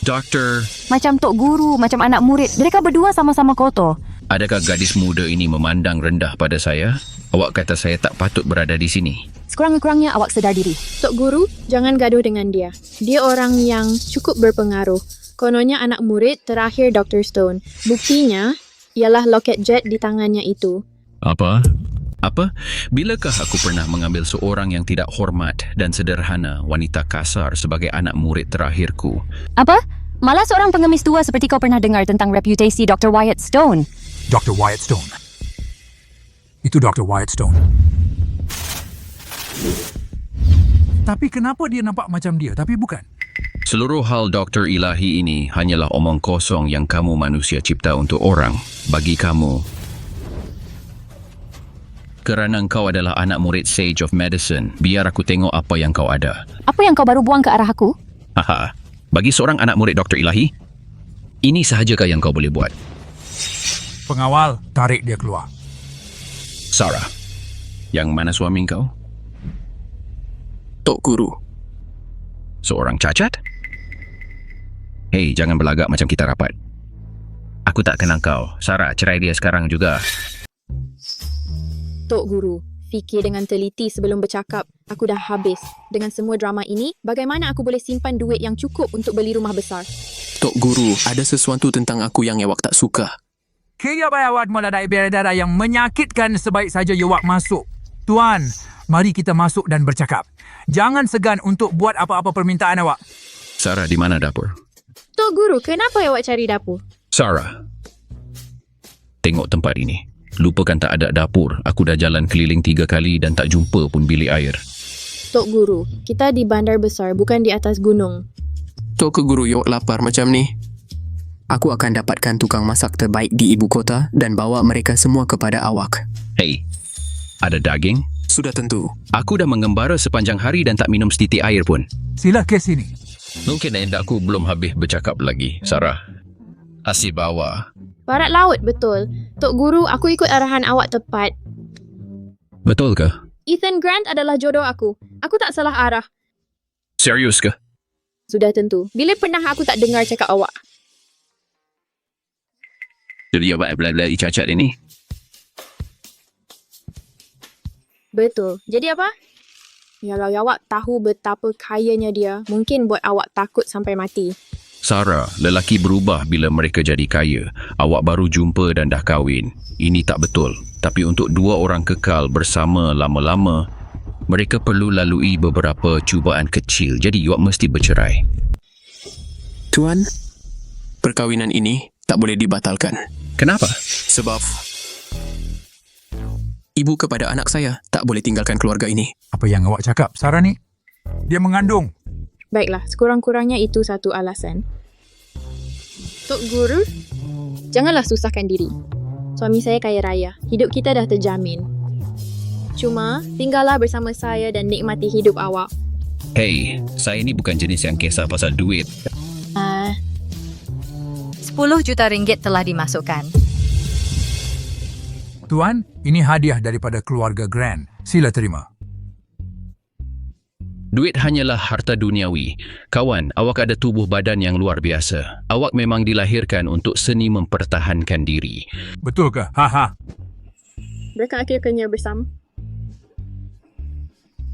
Doktor, Macam Tok Guru, macam anak murid. Mereka berdua sama-sama kotor. adakah gadis muda ini memandang rendah pada saya? Awak kata saya tak patut berada di sini. Sekurang-kurangnya awak sedar diri. Tok Guru, jangan gaduh dengan dia. Dia orang yang cukup berpengaruh. Kononnya anak murid terakhir Dr. Stone. Buktinya ialah loket jet di tangannya itu. Apa? Apa? Bilakah aku pernah mengambil seorang yang tidak hormat dan sederhana, wanita kasar sebagai anak murid terakhirku? Apa? Malah seorang pengemis tua seperti kau pernah dengar tentang reputasi Dr. Wyatt Stone. Dr. Wyatt Stone. Itu Dr. Wyatt Stone. Tapi kenapa dia nampak macam dia, tapi bukan? Seluruh hal doktor ilahi ini hanyalah omong kosong yang kamu manusia cipta untuk orang. Bagi kamu, kerana engkau adalah anak murid Sage of Medicine, biar aku tengok apa yang kau ada. Apa yang kau baru buang ke arah aku? Haha, bagi seorang anak murid doktor ilahi, ini sahajakah yang kau boleh buat? Pengawal, tarik dia keluar. Sarah, yang mana suami kau? Tok Guru. Seorang cacat? Hei, jangan berlagak macam kita rapat. Aku tak kenal kau. Sarah, cerai dia sekarang juga. Tok Guru, fikir dengan teliti sebelum bercakap. Aku dah habis. Dengan semua drama ini, bagaimana aku boleh simpan duit yang cukup untuk beli rumah besar? Tok Guru, ada sesuatu tentang aku yang awak tak suka. Kaya awak meladai biara-dara yang menyakitkan sebaik saja awak masuk. Tuan, mari kita masuk dan bercakap. Jangan segan untuk buat apa-apa permintaan awak. Sarah, di mana dapur? Tok Guru, kenapa awak cari dapur? Sarah, tengok tempat ini. Lupakan tak ada dapur. Aku dah jalan keliling 3 kali dan tak jumpa pun bilik air. Tok Guru, kita di bandar besar, bukan di atas gunung. Tok Guru, awak lapar macam ni? Aku akan dapatkan tukang masak terbaik di ibu kota dan bawa mereka semua kepada awak. Hei, ada daging? Sudah tentu. Aku dah mengembara sepanjang hari dan tak minum setitik air pun. Sila ke sini. Mungkin endakku belum habis bercakap lagi, Sarah. Asyik bawa. Barat laut, betul. Tok Guru, aku ikut arahan awak tepat. Betul ke? Ethan Grant adalah jodoh aku. Aku tak salah arah. Serius ke? Sudah tentu. Bila pernah aku tak dengar cakap awak? Jadi awak belah-belah cacat ini? Betul. Jadi apa? Kalau awak tahu betapa kayanya dia, mungkin buat awak takut sampai mati. Sarah, lelaki berubah bila mereka jadi kaya. Awak baru jumpa dan dah kahwin. Ini tak betul. Tapi untuk dua orang kekal bersama lama-lama, mereka perlu lalui beberapa cubaan kecil. Jadi awak mesti bercerai. Tuan, perkahwinan ini tak boleh dibatalkan. Kenapa? Sebab ibu kepada anak saya tak boleh tinggalkan keluarga ini. Apa yang awak cakap, Sarah ni? Dia mengandung. Baiklah, sekurang-kurangnya itu satu alasan. Tok Guru, janganlah susahkan diri. Suami saya kaya raya. Hidup kita dah terjamin. Cuma, tinggallah bersama saya dan nikmati hidup awak. Hey, saya ni bukan jenis yang kisah pasal duit. 10 juta ringgit telah dimasukkan. Tuan, ini hadiah daripada keluarga Grant. Sila terima. Duit hanyalah harta duniawi. Kawan, awak ada tubuh badan yang luar biasa. Awak memang dilahirkan untuk seni mempertahankan diri. Betul ke? Haha. Mereka akhirnya bersama.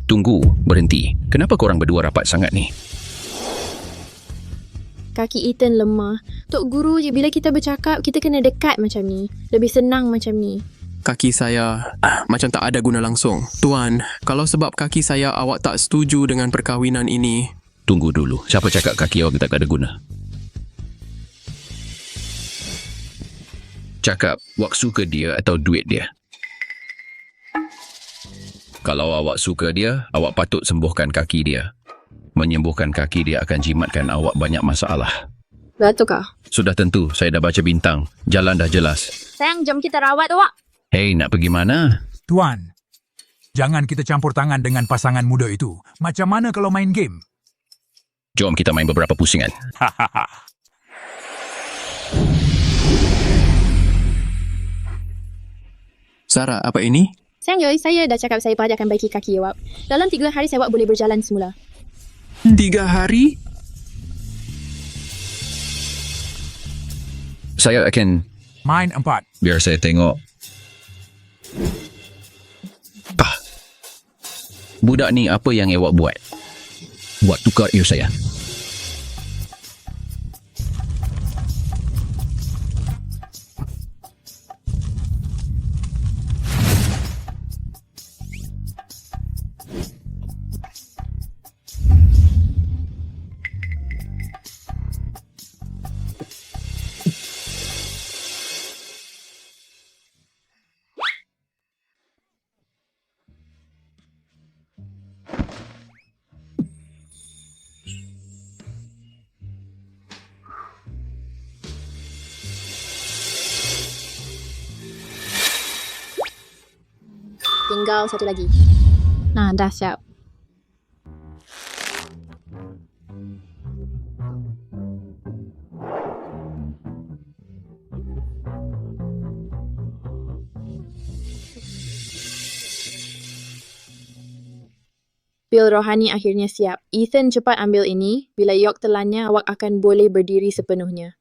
Tunggu, berhenti. Kenapa korang berdua rapat sangat ni? Kaki Ethan lemah. Tok Guru je, bila kita bercakap, kita kena dekat macam ni. Lebih senang macam ni. Kaki saya macam tak ada guna langsung. Tuan, kalau sebab kaki saya awak tak setuju dengan perkahwinan ini. Tunggu dulu. Siapa cakap kaki awak tak ada guna? Cakap, awak suka dia atau duit dia? Kalau awak suka dia, awak patut sembuhkan kaki dia. Menyembuhkan kaki dia akan jimatkan awak banyak masalah. Betul kah? Sudah tentu, saya dah baca bintang. Jalan dah jelas. Sayang, jom kita rawat awak. Hei, nak pergi mana? Tuan, jangan kita campur tangan dengan pasangan muda itu. Macam mana kalau main game? Jom kita main beberapa pusingan. Sarah, apa ini? Sayang Joy, saya dah cakap saya pasti akan baiki kaki awak. Dalam 3 hari saya awak boleh berjalan semula. 3 hari? Saya akan... Main 4. Biar saya tengok. Pah. Budak ni apa yang awak buat? Buat tukar ear saya. Tinggal satu lagi. Nah, dah siap. Pil rohani akhirnya siap. Ethan, cepat ambil ini. Bila York telannya, awak akan boleh berdiri sepenuhnya.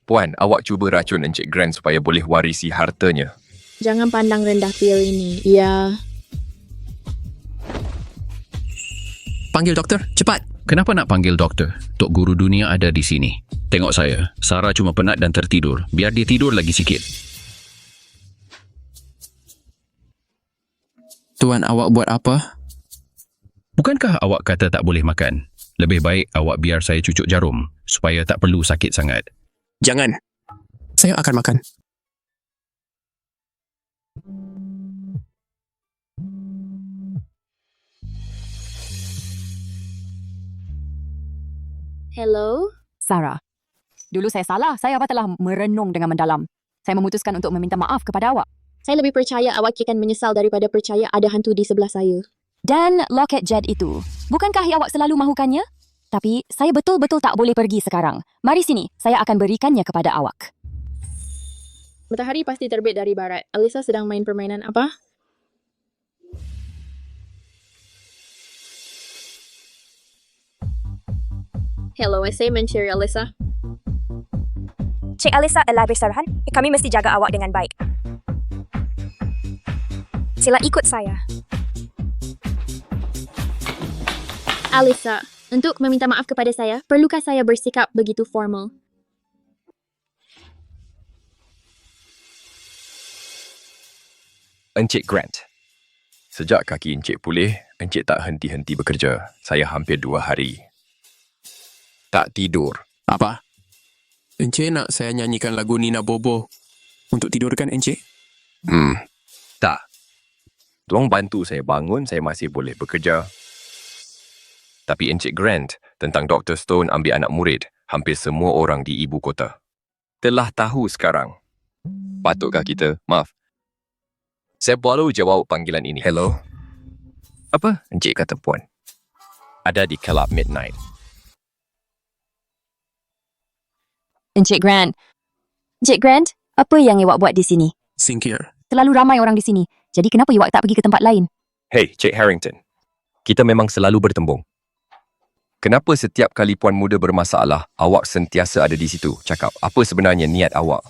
Puan, awak cuba racun Encik Grant supaya boleh warisi hartanya. Jangan pandang rendah pil ini. Ia... Panggil doktor, cepat. Kenapa nak panggil doktor? Tok Guru Dunia ada di sini. Tengok saya. Sarah cuma penat dan tertidur. Biar dia tidur lagi sikit. Tuan, awak buat apa? Bukankah awak kata tak boleh makan? Lebih baik awak biar saya cucuk jarum supaya tak perlu sakit sangat. Jangan. Saya akan makan. Hello? Sarah, dulu saya salah. Saya telah merenung dengan mendalam. Saya memutuskan untuk meminta maaf kepada awak. Saya lebih percaya awak akan menyesal daripada percaya ada hantu di sebelah saya. Dan loket Jed itu, bukankah awak selalu mahukannya? Tapi saya betul-betul tak boleh pergi sekarang. Mari sini, saya akan berikannya kepada awak. Matahari pasti terbit dari barat. Alisa sedang main permainan apa? Hello, assignment, Sherry Alyssa. Cik Alisa adalah bersarahan. Kami mesti jaga awak dengan baik. Sila ikut saya. Alyssa, untuk meminta maaf kepada saya, perlukah saya bersikap begitu formal? Encik Grant. Sejak kaki Encik pulih, Encik tak henti-henti bekerja. Saya hampir 2 hari. Tak tidur. Apa? Encik nak saya nyanyikan lagu Nina Bobo untuk tidurkan Encik? Tak. Tolong bantu saya bangun, saya masih boleh bekerja. Tapi Encik Grant tentang Dr. Stone ambil anak murid, hampir semua orang di ibu kota telah tahu sekarang. Patutkah kita? Maaf. Saya baru jawab panggilan ini. Hello? Apa? Encik kata puan. Ada di Club Midnight. Encik Grant. Encik Grant, apa yang awak buat di sini? Singkir. Terlalu ramai orang di sini. Jadi kenapa awak tak pergi ke tempat lain? Hey, Cik Harrington. Kita memang selalu bertembung. Kenapa setiap kali puan muda bermasalah, awak sentiasa ada di situ? Cakap, apa sebenarnya niat awak?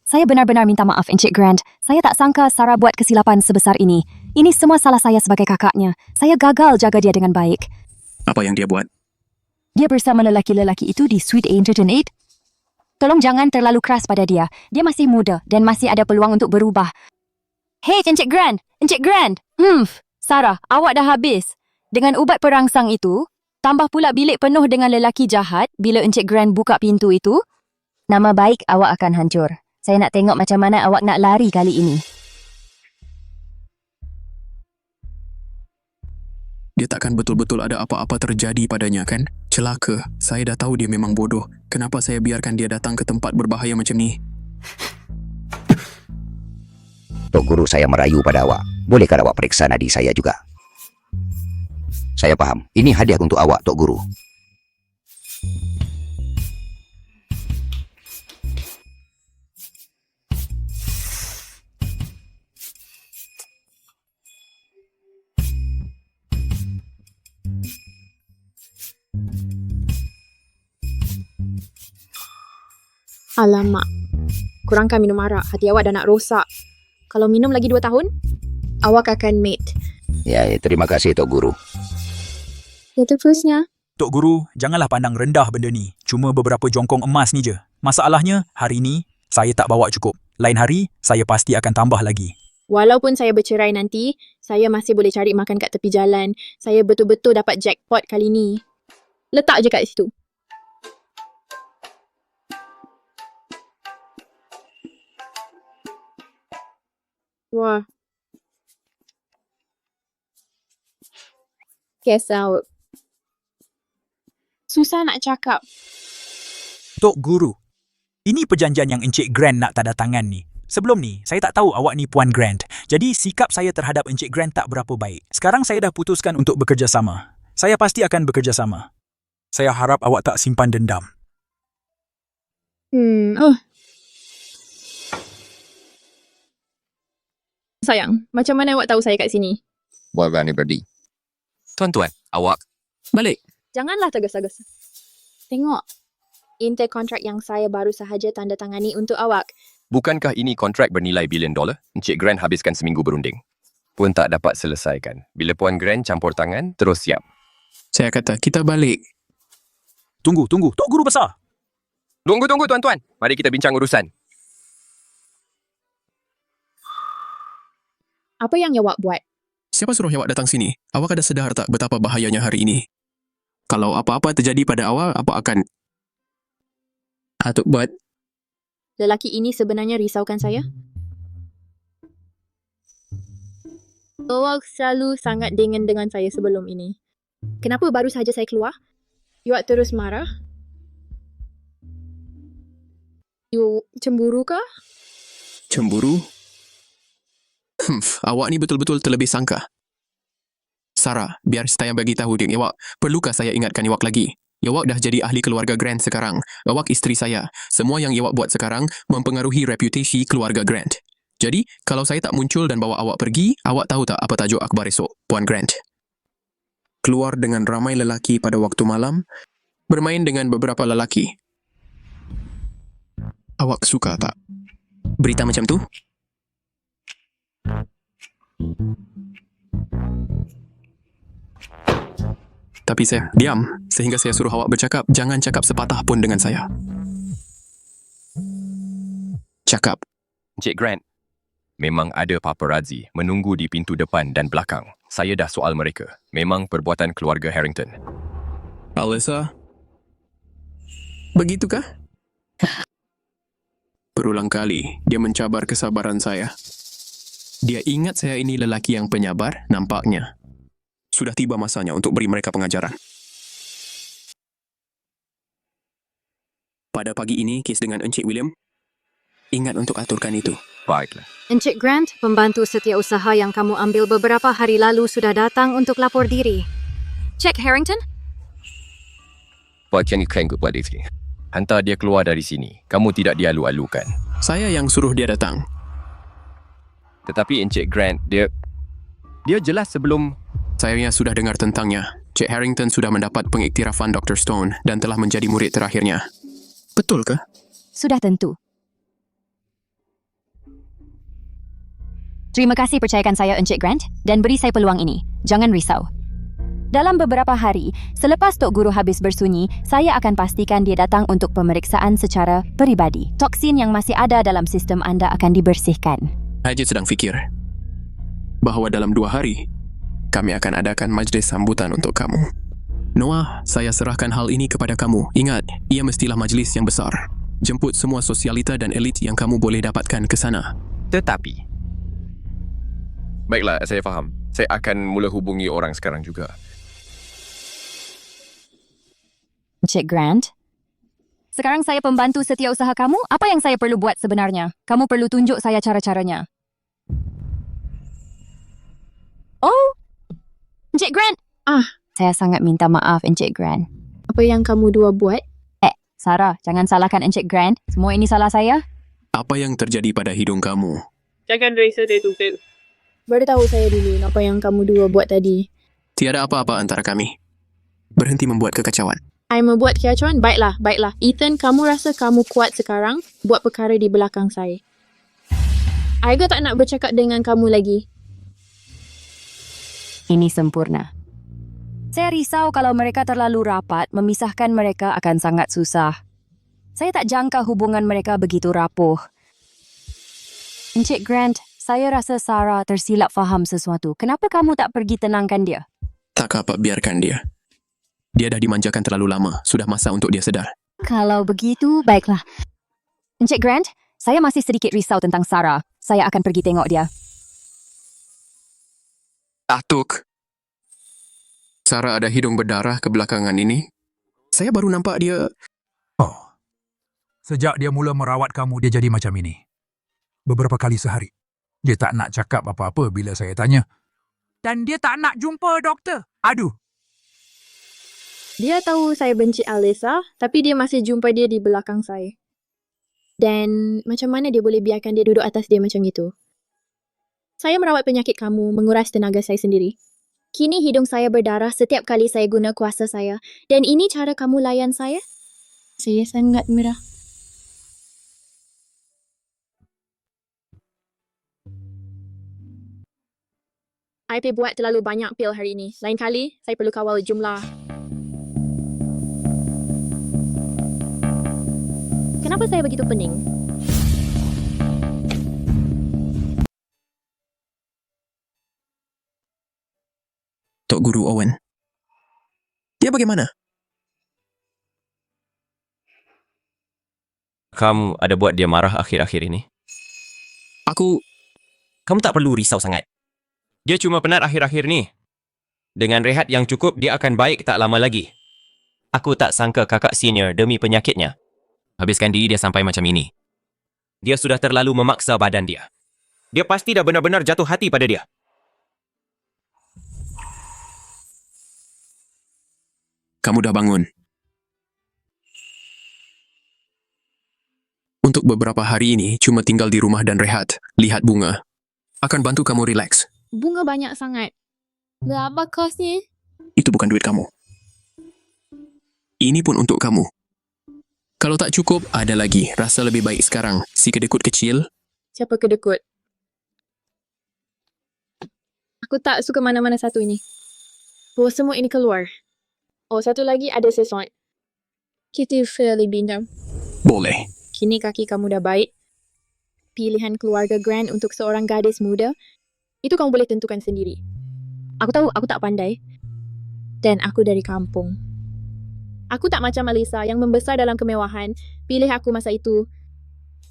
Saya benar-benar minta maaf, Encik Grant. Saya tak sangka Sarah buat kesilapan sebesar ini. Ini semua salah saya sebagai kakaknya. Saya gagal jaga dia dengan baik. Apa yang dia buat? Dia bersama lelaki-lelaki itu di Suite 808. Tolong jangan terlalu keras pada dia. Dia masih muda dan masih ada peluang untuk berubah. Hei, Encik Grant! Encik Grant! Sarah, awak dah habis. Dengan ubat perangsang itu, tambah pula bilik penuh dengan lelaki jahat bila Encik Grant buka pintu itu, nama baik awak akan hancur. Saya nak tengok macam mana awak nak lari kali ini. Dia takkan betul-betul ada apa-apa terjadi padanya, kan? Celaka. Saya dah tahu dia memang bodoh. Kenapa saya biarkan dia datang ke tempat berbahaya macam ni? Tok Guru saya merayu pada awak. Bolehkah awak periksa nadi saya juga? Saya faham. Ini hadiah untuk awak, Tok Guru. Alamak. Kurangkan minum arak. Hati awak dah nak rosak. Kalau minum lagi 2 tahun, awak akan mate. Ya, terima kasih, Tok Guru. Seterusnya. Tok Guru, janganlah pandang rendah benda ni. Cuma beberapa jongkong emas ni je. Masalahnya, hari ni, saya tak bawa cukup. Lain hari, saya pasti akan tambah lagi. Walaupun saya bercerai nanti, saya masih boleh cari makan kat tepi jalan. Saya betul-betul dapat jackpot kali ni. Letak je kat situ. Wah. Guess out. Susah nak cakap. Tok Guru, ini perjanjian yang Encik Grant nak tanda tangan ni. Sebelum ni, saya tak tahu awak ni Puan Grant. Jadi, sikap saya terhadap Encik Grant tak berapa baik. Sekarang saya dah putuskan untuk bekerjasama. Saya pasti akan bekerjasama. Saya harap awak tak simpan dendam. Sayang, macam mana awak tahu saya kat sini? Buat berani berdi. Tuan-tuan, awak balik. Janganlah tergesa-gesa. Tengok. Interkontrak yang saya baru sahaja tanda tangani untuk awak. Bukankah ini kontrak bernilai bilion dolar? Encik Grant habiskan seminggu berunding. Pun tak dapat selesaikan. Bila Puan Grant campur tangan, terus siap. Saya kata, kita balik. Tunggu. Tok Guru besar. Tunggu, tuan-tuan. Mari kita bincang urusan. Apa yang awak buat? Siapa suruh awak datang sini? Awak ada sedar tak betapa bahayanya hari ini? Kalau apa-apa terjadi pada awak, apa akan Atuk buat? Lelaki ini sebenarnya risaukan saya. Awak selalu sangat dingin dengan saya sebelum ini. Kenapa baru sahaja saya keluar? Awak terus marah? You cemburu kah? Cemburu? Awak ni betul-betul terlebih sangka. Sarah, biar saya bagi tahu dia awak. Perlukah saya ingatkan awak lagi? Awak dah jadi ahli keluarga Grant sekarang. Awak isteri saya. Semua yang awak buat sekarang mempengaruhi reputasi keluarga Grant. Jadi, kalau saya tak muncul dan bawa awak pergi, awak tahu tak apa tajuk akhbar esok, Puan Grant? Keluar dengan ramai lelaki pada waktu malam Bermain dengan beberapa lelaki. Awak suka tak berita macam tu? Tapi saya diam sehingga saya suruh awak bercakap. Jangan cakap sepatah pun dengan saya. Cakap. Encik Grant, memang ada paparazzi menunggu di pintu depan dan belakang. Saya dah soal mereka. Memang perbuatan keluarga Harrington. Alyssa, begitukah? Berulang kali, dia mencabar kesabaran saya. Dia ingat saya ini lelaki yang penyabar, nampaknya. Sudah tiba masanya untuk beri mereka pengajaran. Pada pagi ini, kes dengan Encik William. Ingat untuk aturkan itu. Baiklah. Encik Grant, pembantu setiausaha yang kamu ambil beberapa hari lalu sudah datang untuk lapor diri. Cek Harrington? Buat yang kau buat itu. Hantar dia keluar dari sini. Kamu tidak dialu-alukan. Saya yang suruh dia datang. Tetapi Encik Grant, dia jelas sebelum... Saya sudah dengar tentangnya. Cik Harrington sudah mendapat pengiktirafan Dr. Stone dan telah menjadi murid terakhirnya. Betul ke? Sudah tentu. Terima kasih percayakan saya, Encik Grant, dan beri saya peluang ini. Jangan risau. Dalam beberapa hari, selepas Tok Guru habis bersunyi, saya akan pastikan dia datang untuk pemeriksaan secara peribadi. Toksin yang masih ada dalam sistem anda akan dibersihkan. Saya sedang fikir bahawa dalam 2 hari, kami akan adakan majlis sambutan untuk kamu. Noah, saya serahkan hal ini kepada kamu. Ingat, ia mestilah majlis yang besar. Jemput semua sosialita dan elit yang kamu boleh dapatkan ke sana. Tetapi... Baiklah, saya faham. Saya akan mula hubungi orang sekarang juga. Encik Grant, sekarang saya pembantu setiausaha kamu. Apa yang saya perlu buat sebenarnya? Kamu perlu tunjuk saya cara-caranya. Oh, Encik Grant. Saya sangat minta maaf, Encik Grant. Apa yang kamu dua buat? Sarah, jangan salahkan Encik Grant. Semua ini salah saya. Apa yang terjadi pada hidung kamu? Jangan rasa dia tu. Beritahu saya dulu apa yang kamu dua buat tadi. Tiada apa-apa antara kami. Berhenti membuat kekacauan. I membuat kekacauan? Baiklah. Ethan, kamu rasa kamu kuat sekarang buat perkara di belakang saya. I juga tak nak bercakap dengan kamu lagi. Ini sempurna. Saya risau kalau mereka terlalu rapat, memisahkan mereka akan sangat susah. Saya tak jangka hubungan mereka begitu rapuh. Encik Grant, saya rasa Sarah tersilap faham sesuatu. Kenapa kamu tak pergi tenangkan dia? Tak apa, biarkan dia. Dia dah dimanjakan terlalu lama. Sudah masa untuk dia sedar. Kalau begitu, baiklah. Encik Grant, saya masih sedikit risau tentang Sarah. Saya akan pergi tengok dia. Atuk. Sarah ada hidung berdarah kebelakangan ini. Saya baru nampak dia... Oh, sejak dia mula merawat kamu, dia jadi macam ini. Beberapa kali sehari. Dia tak nak cakap apa-apa bila saya tanya. Dan dia tak nak jumpa doktor. Aduh. Dia tahu saya benci Alyssa, tapi dia masih jumpa dia di belakang saya. Dan macam mana dia boleh biarkan dia duduk atas dia macam itu? Saya merawat penyakit kamu, menguras tenaga saya sendiri. Kini hidung saya berdarah setiap kali saya guna kuasa saya. Dan ini cara kamu layan saya? Saya sangat marah. I pergi buat terlalu banyak pil hari ini. Lain kali, saya perlu kawal jumlah. Kenapa saya begitu pening? Tok Guru Owen. Dia bagaimana? Kamu ada buat dia marah akhir-akhir ini? Kamu tak perlu risau sangat. Dia cuma penat akhir-akhir ni. Dengan rehat yang cukup, dia akan baik tak lama lagi. Aku tak sangka kakak senior demi penyakitnya habiskan diri dia sampai macam ini. Dia sudah terlalu memaksa badan dia. Dia pasti dah benar-benar jatuh hati pada dia. Kamu dah bangun. Untuk beberapa hari ini, cuma tinggal di rumah dan rehat. Lihat bunga. Akan bantu kamu rileks. Bunga banyak sangat. Berapa kosnya? Itu bukan duit kamu. Ini pun untuk kamu. Kalau tak cukup, ada lagi. Rasa lebih baik sekarang. Si kedekut kecil, Siapa kedekut? Aku tak suka mana-mana satu ini. Bawa semua ini keluar. Oh, satu lagi ada sesuatu. Kita fairly bintang. boleh. Kini kaki kamu dah baik. Pilihan keluarga Grant untuk seorang gadis muda, itu kamu boleh tentukan sendiri. Aku tahu aku tak pandai. Dan aku dari kampung. Aku tak macam Alisa yang membesar dalam kemewahan. Pilih aku masa itu.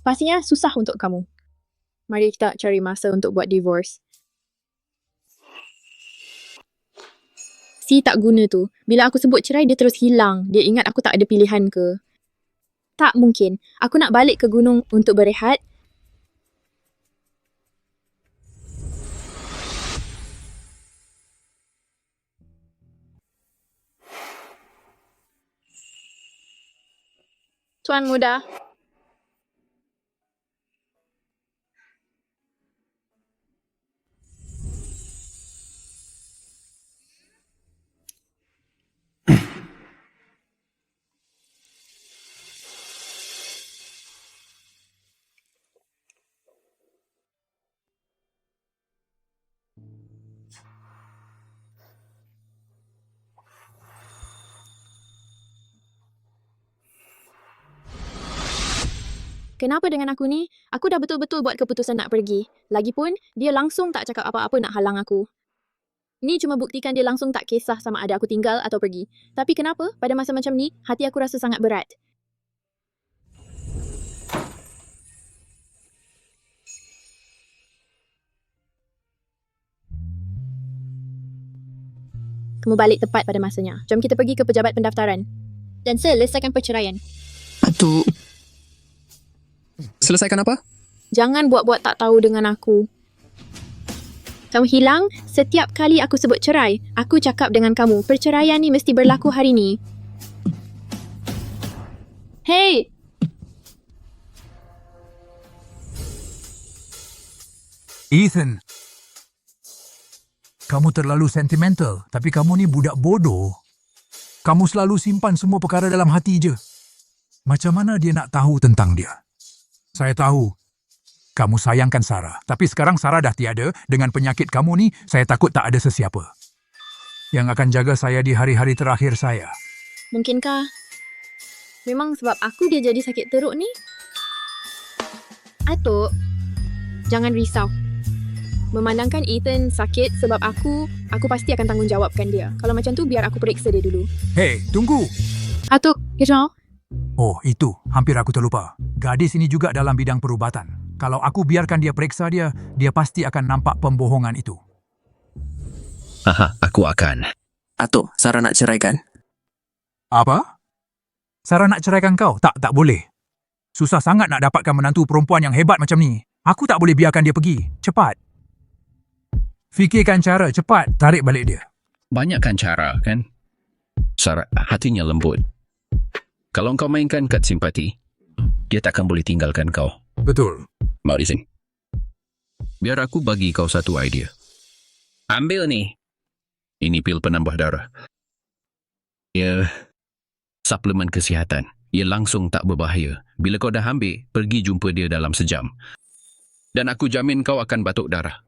Pastinya susah untuk kamu. Mari kita cari masa untuk buat divorce. Si tak guna tu, bila aku sebut cerai dia terus hilang. Dia ingat aku tak ada pilihan ke? Tak mungkin. Aku nak balik ke gunung untuk berehat. Tuan muda. Kenapa dengan aku ni? Aku dah betul-betul buat keputusan nak pergi. Lagipun, dia langsung tak cakap apa-apa nak halang aku. Ni cuma buktikan dia langsung tak kisah sama ada aku tinggal atau pergi. Tapi kenapa? Pada masa macam ni, hati aku rasa sangat berat. Kamu balik tepat pada masanya. Jom kita pergi ke pejabat pendaftaran. Dan selesaikan perceraian. Atuk. Selesaikan apa? Jangan buat-buat tak tahu dengan aku. Kamu hilang setiap kali aku sebut cerai. Aku cakap dengan kamu, perceraian ni mesti berlaku hari ni. Hey! Ethan, kamu terlalu sentimental, tapi kamu ni budak bodoh. Kamu selalu simpan semua perkara dalam hati je. Macam mana dia nak tahu tentang dia? Saya tahu, kamu sayangkan Sarah. Tapi sekarang Sarah dah tiada. Dengan penyakit kamu ni, saya takut tak ada sesiapa yang akan jaga saya di hari-hari terakhir saya. Mungkinkah memang sebab aku dia jadi sakit teruk ni? Atuk, jangan risau. Memandangkan Ethan sakit sebab aku pasti akan tanggungjawabkan dia. Kalau macam tu, biar aku periksa dia dulu. Hei, tunggu! Atuk, Jean. Oh, itu. Hampir aku terlupa. Gadis ini juga dalam bidang perubatan. Kalau aku biarkan dia periksa dia, dia pasti akan nampak pembohongan itu. Aha, aku akan. Atuk, Sarah nak ceraikan. Apa? Sarah nak ceraikan kau? Tak boleh. Susah sangat nak dapatkan menantu perempuan yang hebat macam ni. Aku tak boleh biarkan dia pergi. Cepat. Fikirkan cara, cepat. Tarik balik dia. Banyakkan cara, kan? Sarah hatinya lembut. Kalau kau mainkan kad simpati, dia takkan boleh tinggalkan kau. Betul. Mari sini. Biar aku bagi kau satu idea. Ambil ni. Ini pil penambah darah. Ia suplemen kesihatan. Ia langsung tak berbahaya. Bila kau dah ambil, pergi jumpa dia dalam sejam. Dan aku jamin kau akan batuk darah.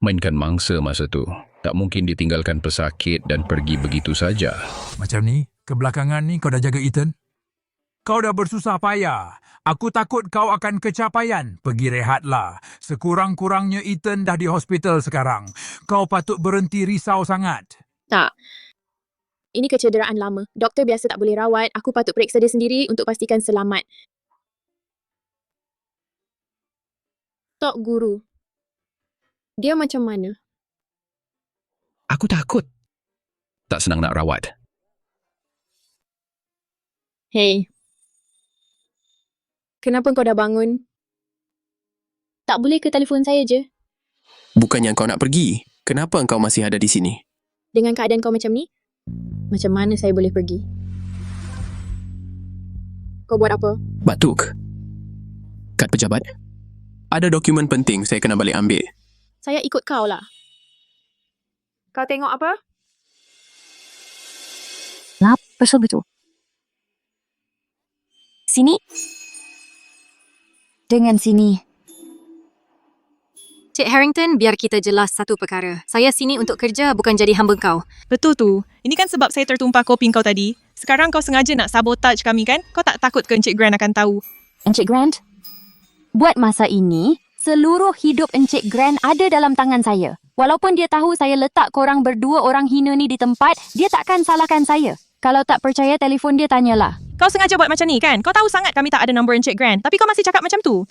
Mainkan mangsa masa tu. Tak mungkin ditinggalkan pesakit dan pergi begitu saja. Macam ni, kebelakangan ni kau dah jaga Ethan? Kau dah bersusah payah. Aku takut kau akan kecapaian. Pergi rehatlah. Sekurang-kurangnya Ethan dah di hospital sekarang. Kau patut berhenti risau sangat. Tak. Ini kecederaan lama. Doktor biasa tak boleh rawat. Aku patut periksa dia sendiri untuk pastikan selamat. Tok Guru. Dia macam mana? Aku takut. Tak senang nak rawat. Hey. Kenapa kau dah bangun? Tak boleh ke telefon saya je? Bukannya kau nak pergi. Kenapa engkau masih ada di sini? Dengan keadaan kau macam ni? Macam mana saya boleh pergi? Kau buat apa? Batuk. Kad pejabat. Ada dokumen penting saya kena balik ambil. Saya ikut kau lah. Kau tengok apa? Lap, pasal betul. Sini. Dengan sini. Cik Harrington, biar kita jelas satu perkara. Saya sini untuk kerja, bukan jadi hamba kau. Betul tu. Ini kan sebab saya tertumpah kopi kau tadi. Sekarang kau sengaja nak sabotage kami kan? Kau tak takut ke Encik Grant akan tahu? Encik Grant, buat masa ini, seluruh hidup Encik Grant ada dalam tangan saya. Walaupun dia tahu saya letak korang berdua orang hina ni di tempat, dia takkan salahkan saya. Kalau tak percaya, telefon dia tanyalah. Kau sengaja buat macam ni kan? Kau tahu sangat kami tak ada nombor Encik Grant. Tapi kau masih cakap macam tu.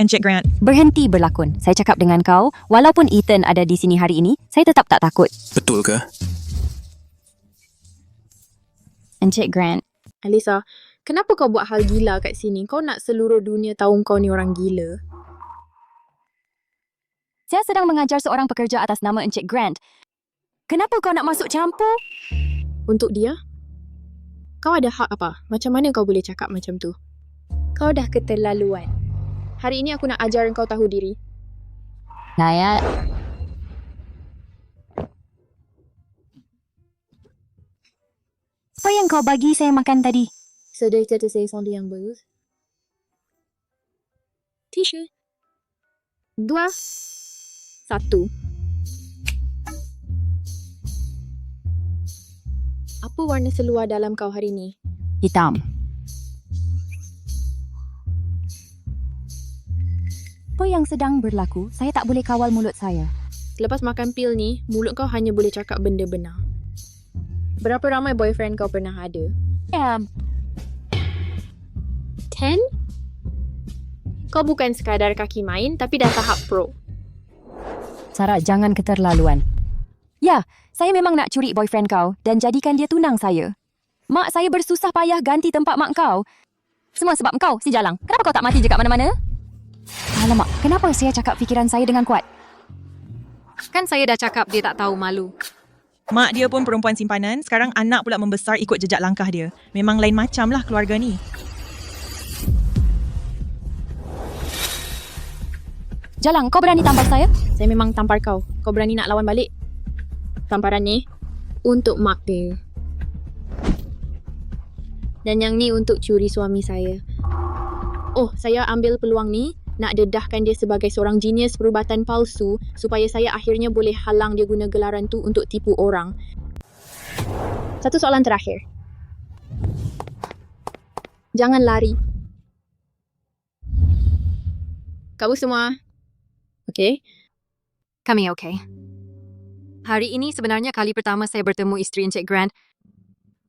Encik Grant. Berhenti berlakon. Saya cakap dengan kau, walaupun Ethan ada di sini hari ini, saya tetap tak takut. Betul ke? Encik Grant. Alisa, kenapa kau buat hal gila kat sini? Kau nak seluruh dunia tahu kau ni orang gila. Saya sedang mengajar seorang pekerja atas nama Encik Grant. Kenapa kau nak masuk campur? Untuk dia? Kau ada hak apa? Macam mana kau boleh cakap macam tu? Kau dah keterlaluan. Hari ini aku nak ajar kau tahu diri. Saya... Apa yang kau bagi saya makan tadi? Sedih kata saya something yang bagus. T-shirt. 2, 1. Apa warna seluar dalam kau hari ni? Hitam. Apa yang sedang berlaku? Saya tak boleh kawal mulut saya. Selepas makan pil ni, mulut kau hanya boleh cakap benda benar. Berapa ramai boyfriend kau pernah ada? 10? Kau bukan sekadar kaki main, tapi dah tahap pro. Sarah, jangan keterlaluan. Ya, saya memang nak curi boyfriend kau dan jadikan dia tunang saya. Mak saya bersusah payah ganti tempat mak kau. Semua sebab kau, si Jalang. Kenapa kau tak mati je kat mana-mana? Alamak, kenapa saya cakap fikiran saya dengan kuat? Kan saya dah cakap dia tak tahu malu. Mak dia pun perempuan simpanan, sekarang anak pula membesar ikut jejak langkah dia. Memang lain macam lah keluarga ni. Jalang, kau berani tampar saya? Saya memang tampar kau. Kau berani nak lawan balik? Tamparan ni untuk mak dia. Dan yang ni untuk curi suami saya. Oh, saya ambil peluang ni nak dedahkan dia sebagai seorang genius perubatan palsu supaya saya akhirnya boleh halang dia guna gelaran tu untuk tipu orang. Satu soalan terakhir. Jangan lari. Kamu semua okey? Kami okey. Hari ini sebenarnya kali pertama saya bertemu isteri Encik Grant.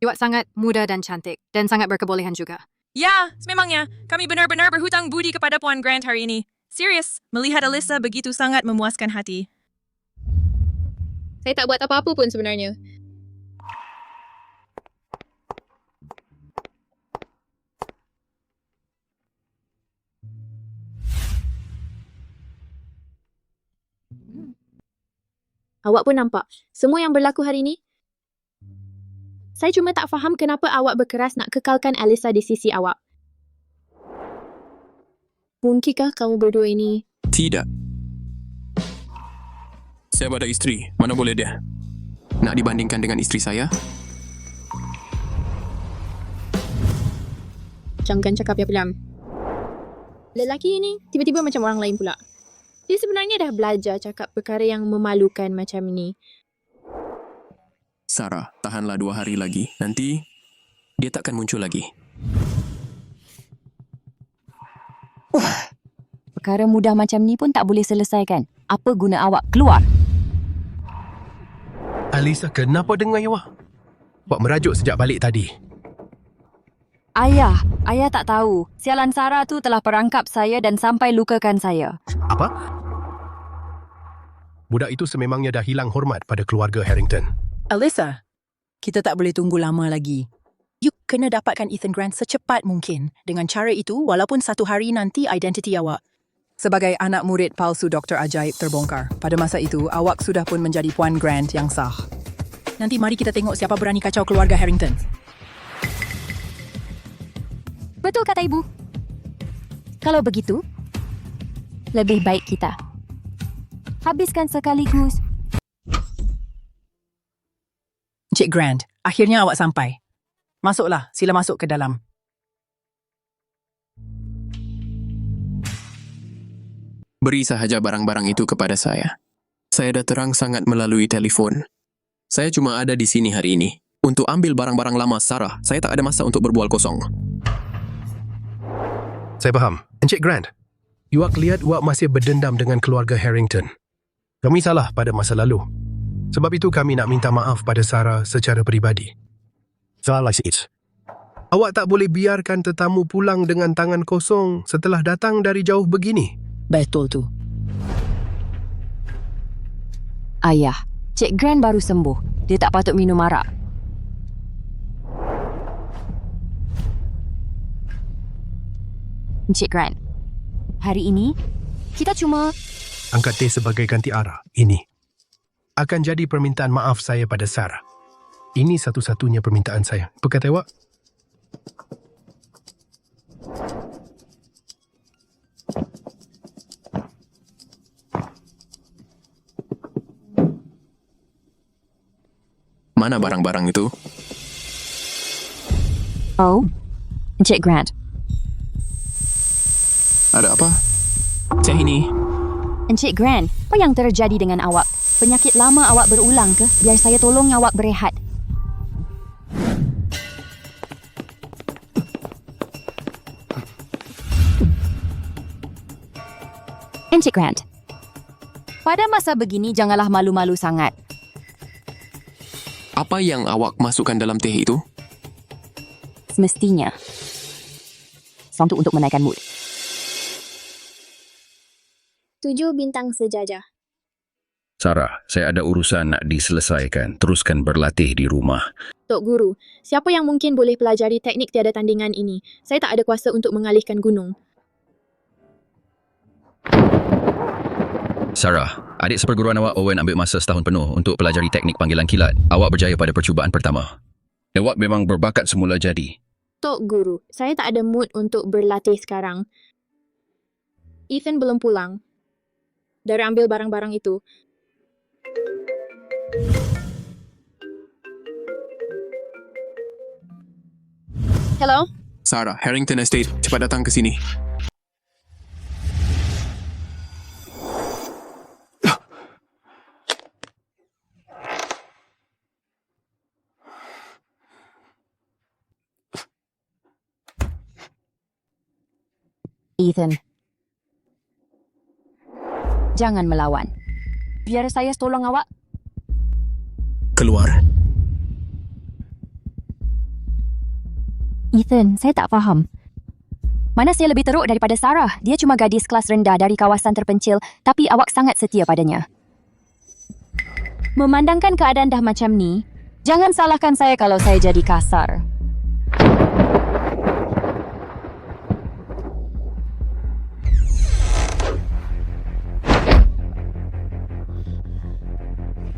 Awak sangat muda dan cantik dan sangat berkebolehan juga. Ya, sememangnya. Kami benar-benar berhutang budi kepada Puan Grant hari ini. Serius, melihat Alisa begitu sangat memuaskan hati. Saya tak buat apa-apa pun sebenarnya. Awak pun nampak semua yang berlaku hari ini. Saya cuma tak faham kenapa awak berkeras nak kekalkan Alisa di sisi awak. Mungkinkah kamu berdua ini... Tidak. Saya ada isteri. Mana boleh dia? Nak dibandingkan dengan isteri saya? Jangan cakap ya pelam. Lelaki ini tiba-tiba macam orang lain pula. Dia sebenarnya dah belajar cakap perkara yang memalukan macam ni. Sarah, tahanlah 2 hari lagi. Nanti, dia takkan muncul lagi. Perkara mudah macam ni pun tak boleh selesaikan. Apa guna awak keluar? Alisa, kenapa dengar awak? Awak merajuk sejak balik tadi. Ayah tak tahu. Sialan Sarah tu telah perangkap saya dan sampai lukakan saya. Apa? Budak itu sememangnya dah hilang hormat pada keluarga Harrington. Alisa, kita tak boleh tunggu lama lagi. You kena dapatkan Ethan Grant secepat mungkin. Dengan cara itu, walaupun 1 hari nanti identiti awak sebagai anak murid palsu Dr. Ajaib terbongkar. Pada masa itu, awak sudah pun menjadi Puan Grant yang sah. Nanti mari kita tengok siapa berani kacau keluarga Harrington. Betul kata ibu. Kalau begitu, lebih baik kita habiskan sekaligus. Encik Grant, akhirnya awak sampai. Masuklah, sila masuk ke dalam. Beri sahaja barang-barang itu kepada saya. Saya dah terang sangat melalui telefon. Saya cuma ada di sini hari ini. Untuk ambil barang-barang lama Sarah, saya tak ada masa untuk berbual kosong. Saya faham. Encik Grant, Iwak lihat Iwak masih berdendam dengan keluarga Harrington. Kami salah pada masa lalu. Sebab itu kami nak minta maaf pada Sarah secara peribadi. Salah sikit. Awak tak boleh biarkan tetamu pulang dengan tangan kosong setelah datang dari jauh begini. Betul tu. Ayah, Cik Grant baru sembuh. Dia tak patut minum arak. Encik Grant, hari ini kita cuma Angkat teh sebagai ganti arah. Ini akan jadi permintaan maaf saya pada Sarah. Ini satu-satunya permintaan saya. Apa kata awak? Mana barang-barang itu? Oh, Encik Grant. Ada apa? Teh ini. Encik Grant, apa yang terjadi dengan awak? Penyakit lama awak berulang ke? Biar saya tolong awak berehat. Encik Grant, pada masa begini janganlah malu-malu sangat. Apa yang awak masukkan dalam teh itu? Semestinya sesuatu untuk menaikkan mood. 7 bintang sejajar. Sarah, saya ada urusan nak diselesaikan. Teruskan berlatih di rumah. Tok Guru, siapa yang mungkin boleh pelajari teknik tiada tandingan ini? Saya tak ada kuasa untuk mengalihkan gunung. Sarah, adik seperguruan awak Owen ambil masa setahun penuh untuk pelajari teknik panggilan kilat. Awak berjaya pada percubaan pertama. Awak memang berbakat semula jadi. Tok Guru, saya tak ada mood untuk berlatih sekarang. Ethan belum pulang. Dari ambil barang-barang itu. Hello? Sarah, Harrington Estate. Cepat datang ke sini. Ethan, jangan melawan. Biar saya tolong awak. Keluar. Ethan, saya tak faham. Mana saya lebih teruk daripada Sarah? Dia cuma gadis kelas rendah dari kawasan terpencil, tapi awak sangat setia padanya. Memandangkan keadaan dah macam ni, jangan salahkan saya kalau saya jadi kasar.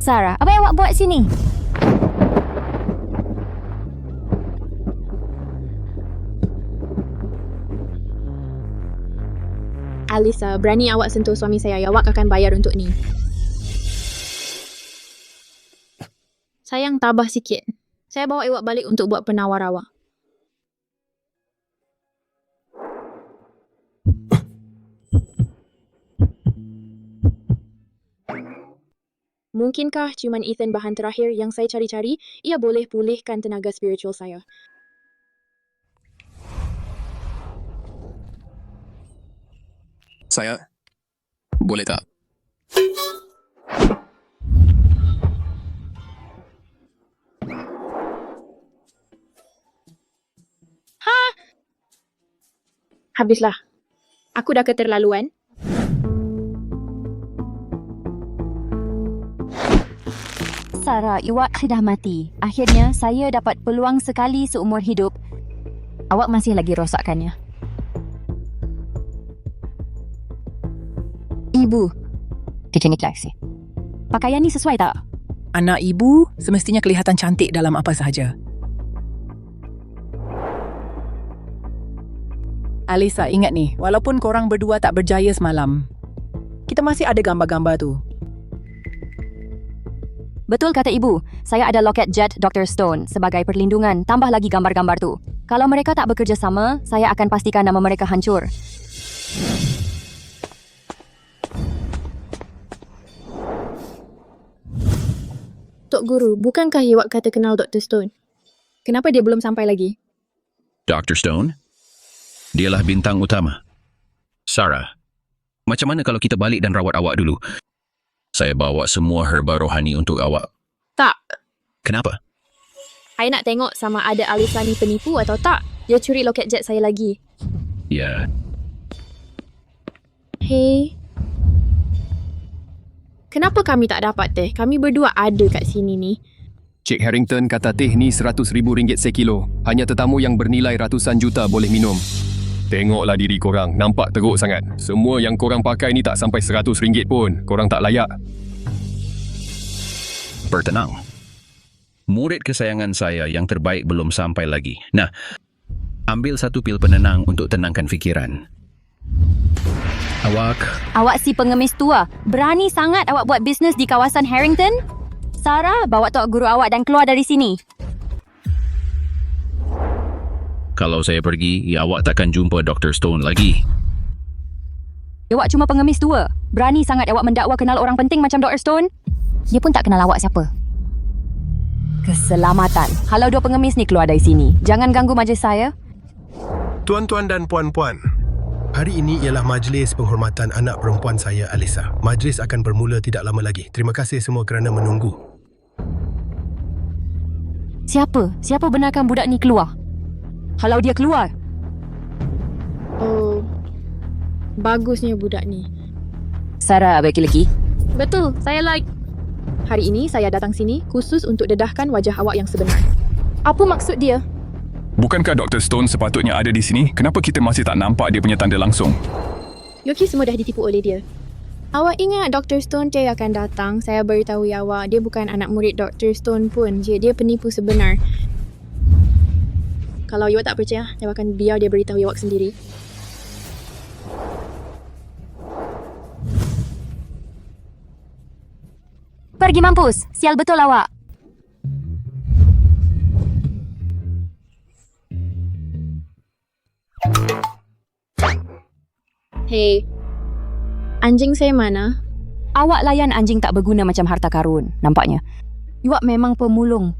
Sarah, apa yang awak buat sini? Alisa, berani awak sentuh suami saya, awak akan bayar untuk ni. Sayang, tabah sikit. Saya bawa awak balik untuk buat penawar awak. Mungkinkah ciuman Ethan bahan terakhir yang saya cari-cari? Ia boleh pulihkan tenaga spiritual saya. Saya boleh tak? Ha! Habislah. Aku dah keterlaluan. Sarah, awak sudah mati. Akhirnya, saya dapat peluang sekali seumur hidup. Awak masih lagi rosakkannya. Ibu. Kerja ni klasik. Pakaian ni sesuai tak? Anak ibu semestinya kelihatan cantik dalam apa sahaja. Alisa, ingat ni, walaupun korang berdua tak berjaya semalam, kita masih ada gambar-gambar tu. Betul kata ibu, saya ada loket jet Dr. Stone sebagai perlindungan, tambah lagi gambar-gambar tu. Kalau mereka tak bekerja sama, saya akan pastikan nama mereka hancur. Tok Guru, bukankah Iwak kata kenal Dr. Stone? Kenapa dia belum sampai lagi? Dr. Stone? Dialah bintang utama. Sarah, macam mana kalau kita balik dan rawat awak dulu? Saya bawa semua herba rohani untuk awak. Tak. Kenapa? Saya nak tengok sama ada Alisa ni penipu atau tak. Dia curi loket jet saya lagi. Ya, Hey. Kenapa kami tak dapat teh? Kami berdua ada kat sini ni. Cik Harrington kata teh ni RM100,000 sekilo. Hanya tetamu yang bernilai ratusan juta boleh minum. Tengoklah diri korang, nampak teruk sangat. Semua yang korang pakai ni tak sampai RM100 pun. Korang tak layak. bertenang. Murid kesayangan saya yang terbaik belum sampai lagi. Nah, ambil satu pil penenang untuk tenangkan fikiran. Awak si pengemis tua. Berani sangat awak buat bisnes di kawasan Harrington? Sarah, bawa Tok Guru awak dan keluar dari sini. Kalau saya pergi, awak takkan jumpa Dr. Stone lagi. Awak cuma pengemis tua. Berani sangat awak mendakwa kenal orang penting macam Dr. Stone? Dia pun tak kenal awak siapa. Keselamatan. Halau dua pengemis ni keluar dari sini. Jangan ganggu majlis saya. Tuan-tuan dan puan-puan, hari ini ialah majlis penghormatan anak perempuan saya, Alisa. Majlis akan bermula tidak lama lagi. Terima kasih semua kerana menunggu. Siapa? Siapa benarkan budak ni keluar? Halau dia keluar. Oh, bagusnya budak ni. Sarah, baik lagi. Betul, saya like. Hari ini saya datang sini khusus untuk dedahkan wajah awak yang sebenar. Apa maksud dia? Bukankah Dr. Stone sepatutnya ada di sini? Kenapa kita masih tak nampak dia punya tanda langsung? Yoki semua dah ditipu oleh dia. Awak ingat Dr. Stone Chay akan datang? Saya beritahu awak, dia bukan anak murid Dr. Stone pun. Dia penipu sebenar. Kalau awak tak percaya, saya akan biar dia beritahu awak sendiri. Pergi mampus. Sial betul awak. Hey, anjing saya mana? Awak layan anjing tak berguna macam harta karun, nampaknya. Awak memang pemulung.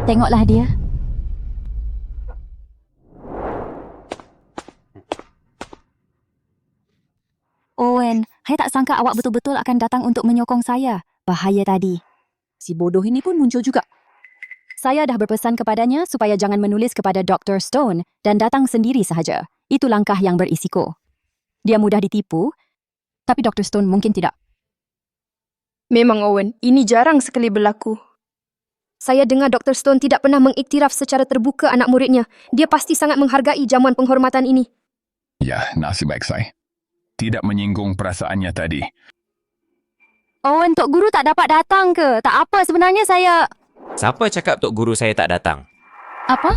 Tengoklah dia. Owen, saya tak sangka awak betul-betul akan datang untuk menyokong saya. Bahaya tadi. Si bodoh ini pun muncul juga. Saya dah berpesan kepadanya supaya jangan menulis kepada Dr. Stone dan datang sendiri sahaja. Itu langkah yang berisiko. Dia mudah ditipu, tapi Dr. Stone mungkin tidak. Memang Owen, ini jarang sekali berlaku. Saya dengar Dr. Stone tidak pernah mengiktiraf secara terbuka anak muridnya. Dia pasti sangat menghargai jamuan penghormatan ini. Ya, nasib baik saya. Tidak menyinggung perasaannya tadi. Owen, Tok Guru tak dapat datang ke? Tak apa, sebenarnya saya... Siapa cakap Tok Guru saya tak datang? Apa?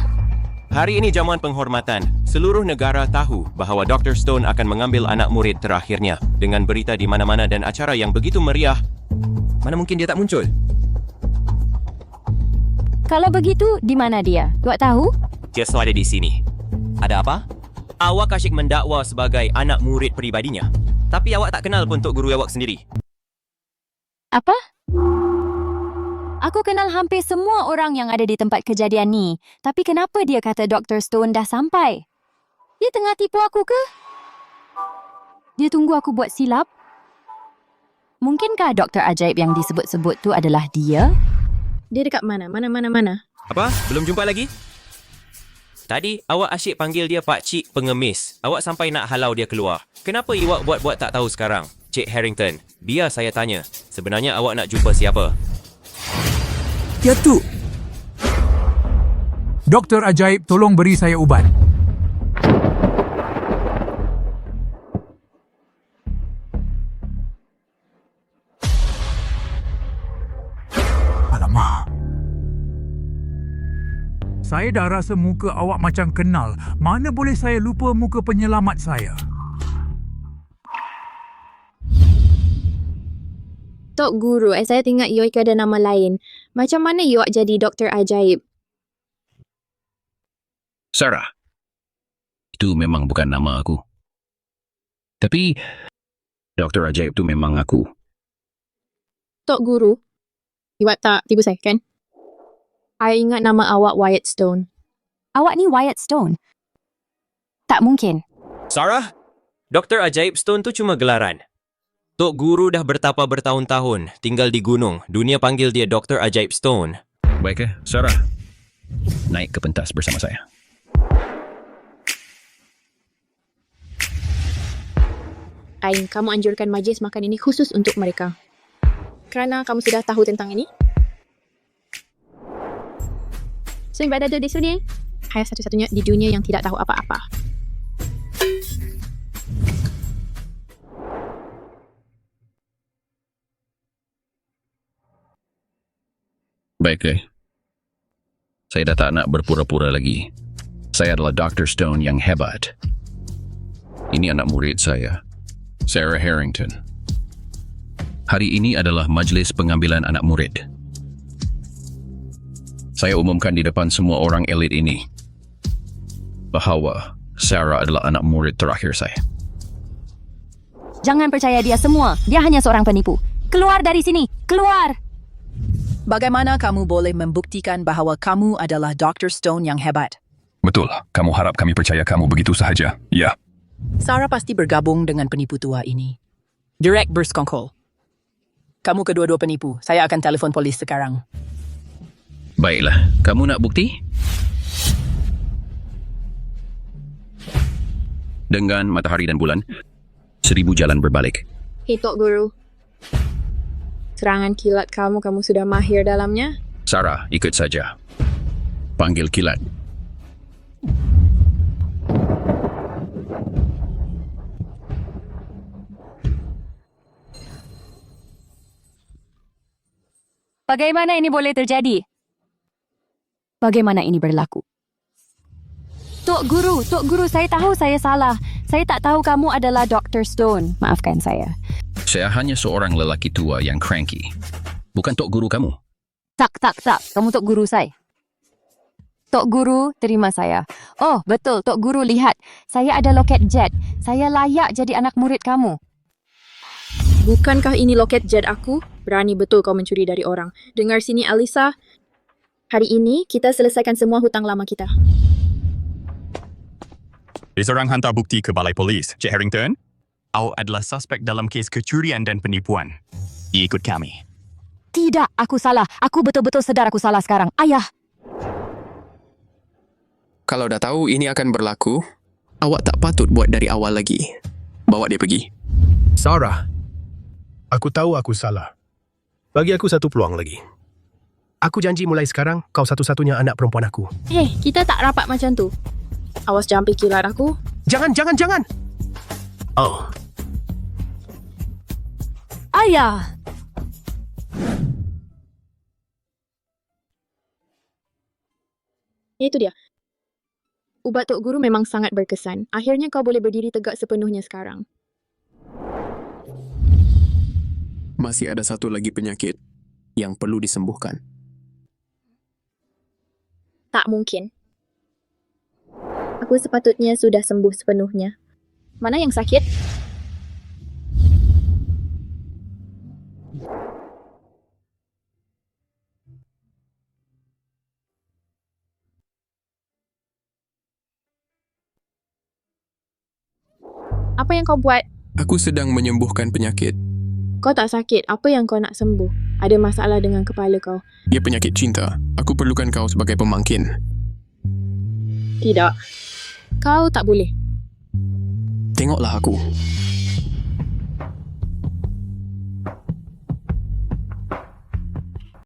Hari ini jamuan penghormatan. Seluruh negara tahu bahawa Dr. Stone akan mengambil anak murid terakhirnya dengan berita di mana-mana dan acara yang begitu meriah. Mana mungkin dia tak muncul? Kalau begitu, di mana dia? Tuak tahu? Dia selalu ada di sini. Ada apa? Awak asyik mendakwa sebagai anak murid peribadinya. Tapi awak tak kenal pun Tok Guru awak sendiri. Apa? Aku kenal hampir semua orang yang ada di tempat kejadian ni. Tapi kenapa dia kata Dr. Stone dah sampai? Dia tengah tipu aku ke? Dia tunggu aku buat silap? Mungkinkah doktor ajaib yang disebut-sebut tu adalah dia? Dia dekat mana? Mana? Apa? Belum jumpa lagi? Tadi, awak asyik panggil dia Pak Cik Pengemis. Awak sampai nak halau dia keluar. Kenapa awak buat-buat tak tahu sekarang? Cik Harrington, biar saya tanya. Sebenarnya awak nak jumpa siapa? Ya tu. Doktor ajaib, tolong beri saya ubat. Alamak. Saya dah rasa muka awak macam kenal. Mana boleh saya lupa muka penyelamat saya? Tok Guru, saya tengok Yoik ada nama lain. Macam mana Yoik jadi doktor ajaib? Sarah, itu memang bukan nama aku. Tapi, doktor ajaib itu memang aku. Tok Guru, Yoik tak tipu saya, kan? Saya ingat nama awak Wyatt Stone. Awak ni Wyatt Stone? Tak mungkin. Sarah, Doktor Ajaib Stone tu cuma gelaran. Tok Guru dah bertapa bertahun-tahun, tinggal di gunung. Dunia panggil dia Doktor Ajaib Stone. Baik Sarah. Naik ke pentas bersama saya. Ain, kamu anjurkan majlis makan ini khusus untuk mereka. Kerana kamu sudah tahu tentang ini. So, berada di sini. Saya satu-satunya di dunia yang tidak tahu apa-apa. Baik. Saya dah tak nak berpura-pura lagi. Saya adalah Dr. Stone yang hebat. Ini anak murid saya, Sarah Harrington. Hari ini adalah majlis pengambilan anak murid. Saya umumkan di depan semua orang elit ini bahawa Sarah adalah anak murid terakhir saya. Jangan percaya dia semua. Dia hanya seorang penipu. Keluar dari sini. Keluar! Bagaimana kamu boleh membuktikan bahawa kamu adalah Dr. Stone yang hebat? Betul. Kamu harap kami percaya kamu begitu sahaja. Ya. Sarah pasti bergabung dengan penipu tua ini. Direct bersekongkol. Kamu kedua-dua penipu. Saya akan telefon polis sekarang. Baiklah. Kamu nak bukti? Dengan matahari dan bulan, 1000 jalan berbalik. Hei Tok Guru. Serangan kilat kamu sudah mahir dalamnya? Sarah, ikut saja. Panggil kilat. Bagaimana ini boleh terjadi? Bagaimana ini berlaku? Tok Guru, saya tahu saya salah. Saya tak tahu kamu adalah Dr. Stone. Maafkan saya. Saya hanya seorang lelaki tua yang cranky. Bukan Tok Guru kamu. Tak. Kamu Tok Guru saya. Tok Guru, terima saya. Oh, betul. Tok Guru, lihat. Saya ada loket jet. Saya layak jadi anak murid kamu. Bukankah ini loket jet aku? Berani betul kau mencuri dari orang. Dengar sini, Alisa. Hari ini, kita selesaikan semua hutang lama kita. Seorang hantar bukti ke balai polis. Cik Harrington, awak adalah suspek dalam kes kecurian dan penipuan. Ikut kami. Tidak, aku salah. Aku betul-betul sedar aku salah sekarang. Ayah! Kalau dah tahu ini akan berlaku, awak tak patut buat dari awal lagi. Bawa dia pergi. Sarah, aku tahu aku salah. Bagi aku satu peluang lagi. Aku janji mulai sekarang, kau satu-satunya anak perempuan aku. Kita tak rapat macam tu. Awas jangan pikiran aku. Jangan! Oh. Ayah! Itu dia. Ubat Tok Guru memang sangat berkesan. Akhirnya kau boleh berdiri tegak sepenuhnya sekarang. Masih ada satu lagi penyakit yang perlu disembuhkan. Tak mungkin. Aku sepatutnya sudah sembuh sepenuhnya. Mana yang sakit? Apa yang kau buat? Aku sedang menyembuhkan penyakit. Kau tak sakit. Apa yang kau nak sembuh? Ada masalah dengan kepala kau. Dia penyakit cinta. Aku perlukan kau sebagai pemangkin. Tidak. Kau tak boleh. Tengoklah aku.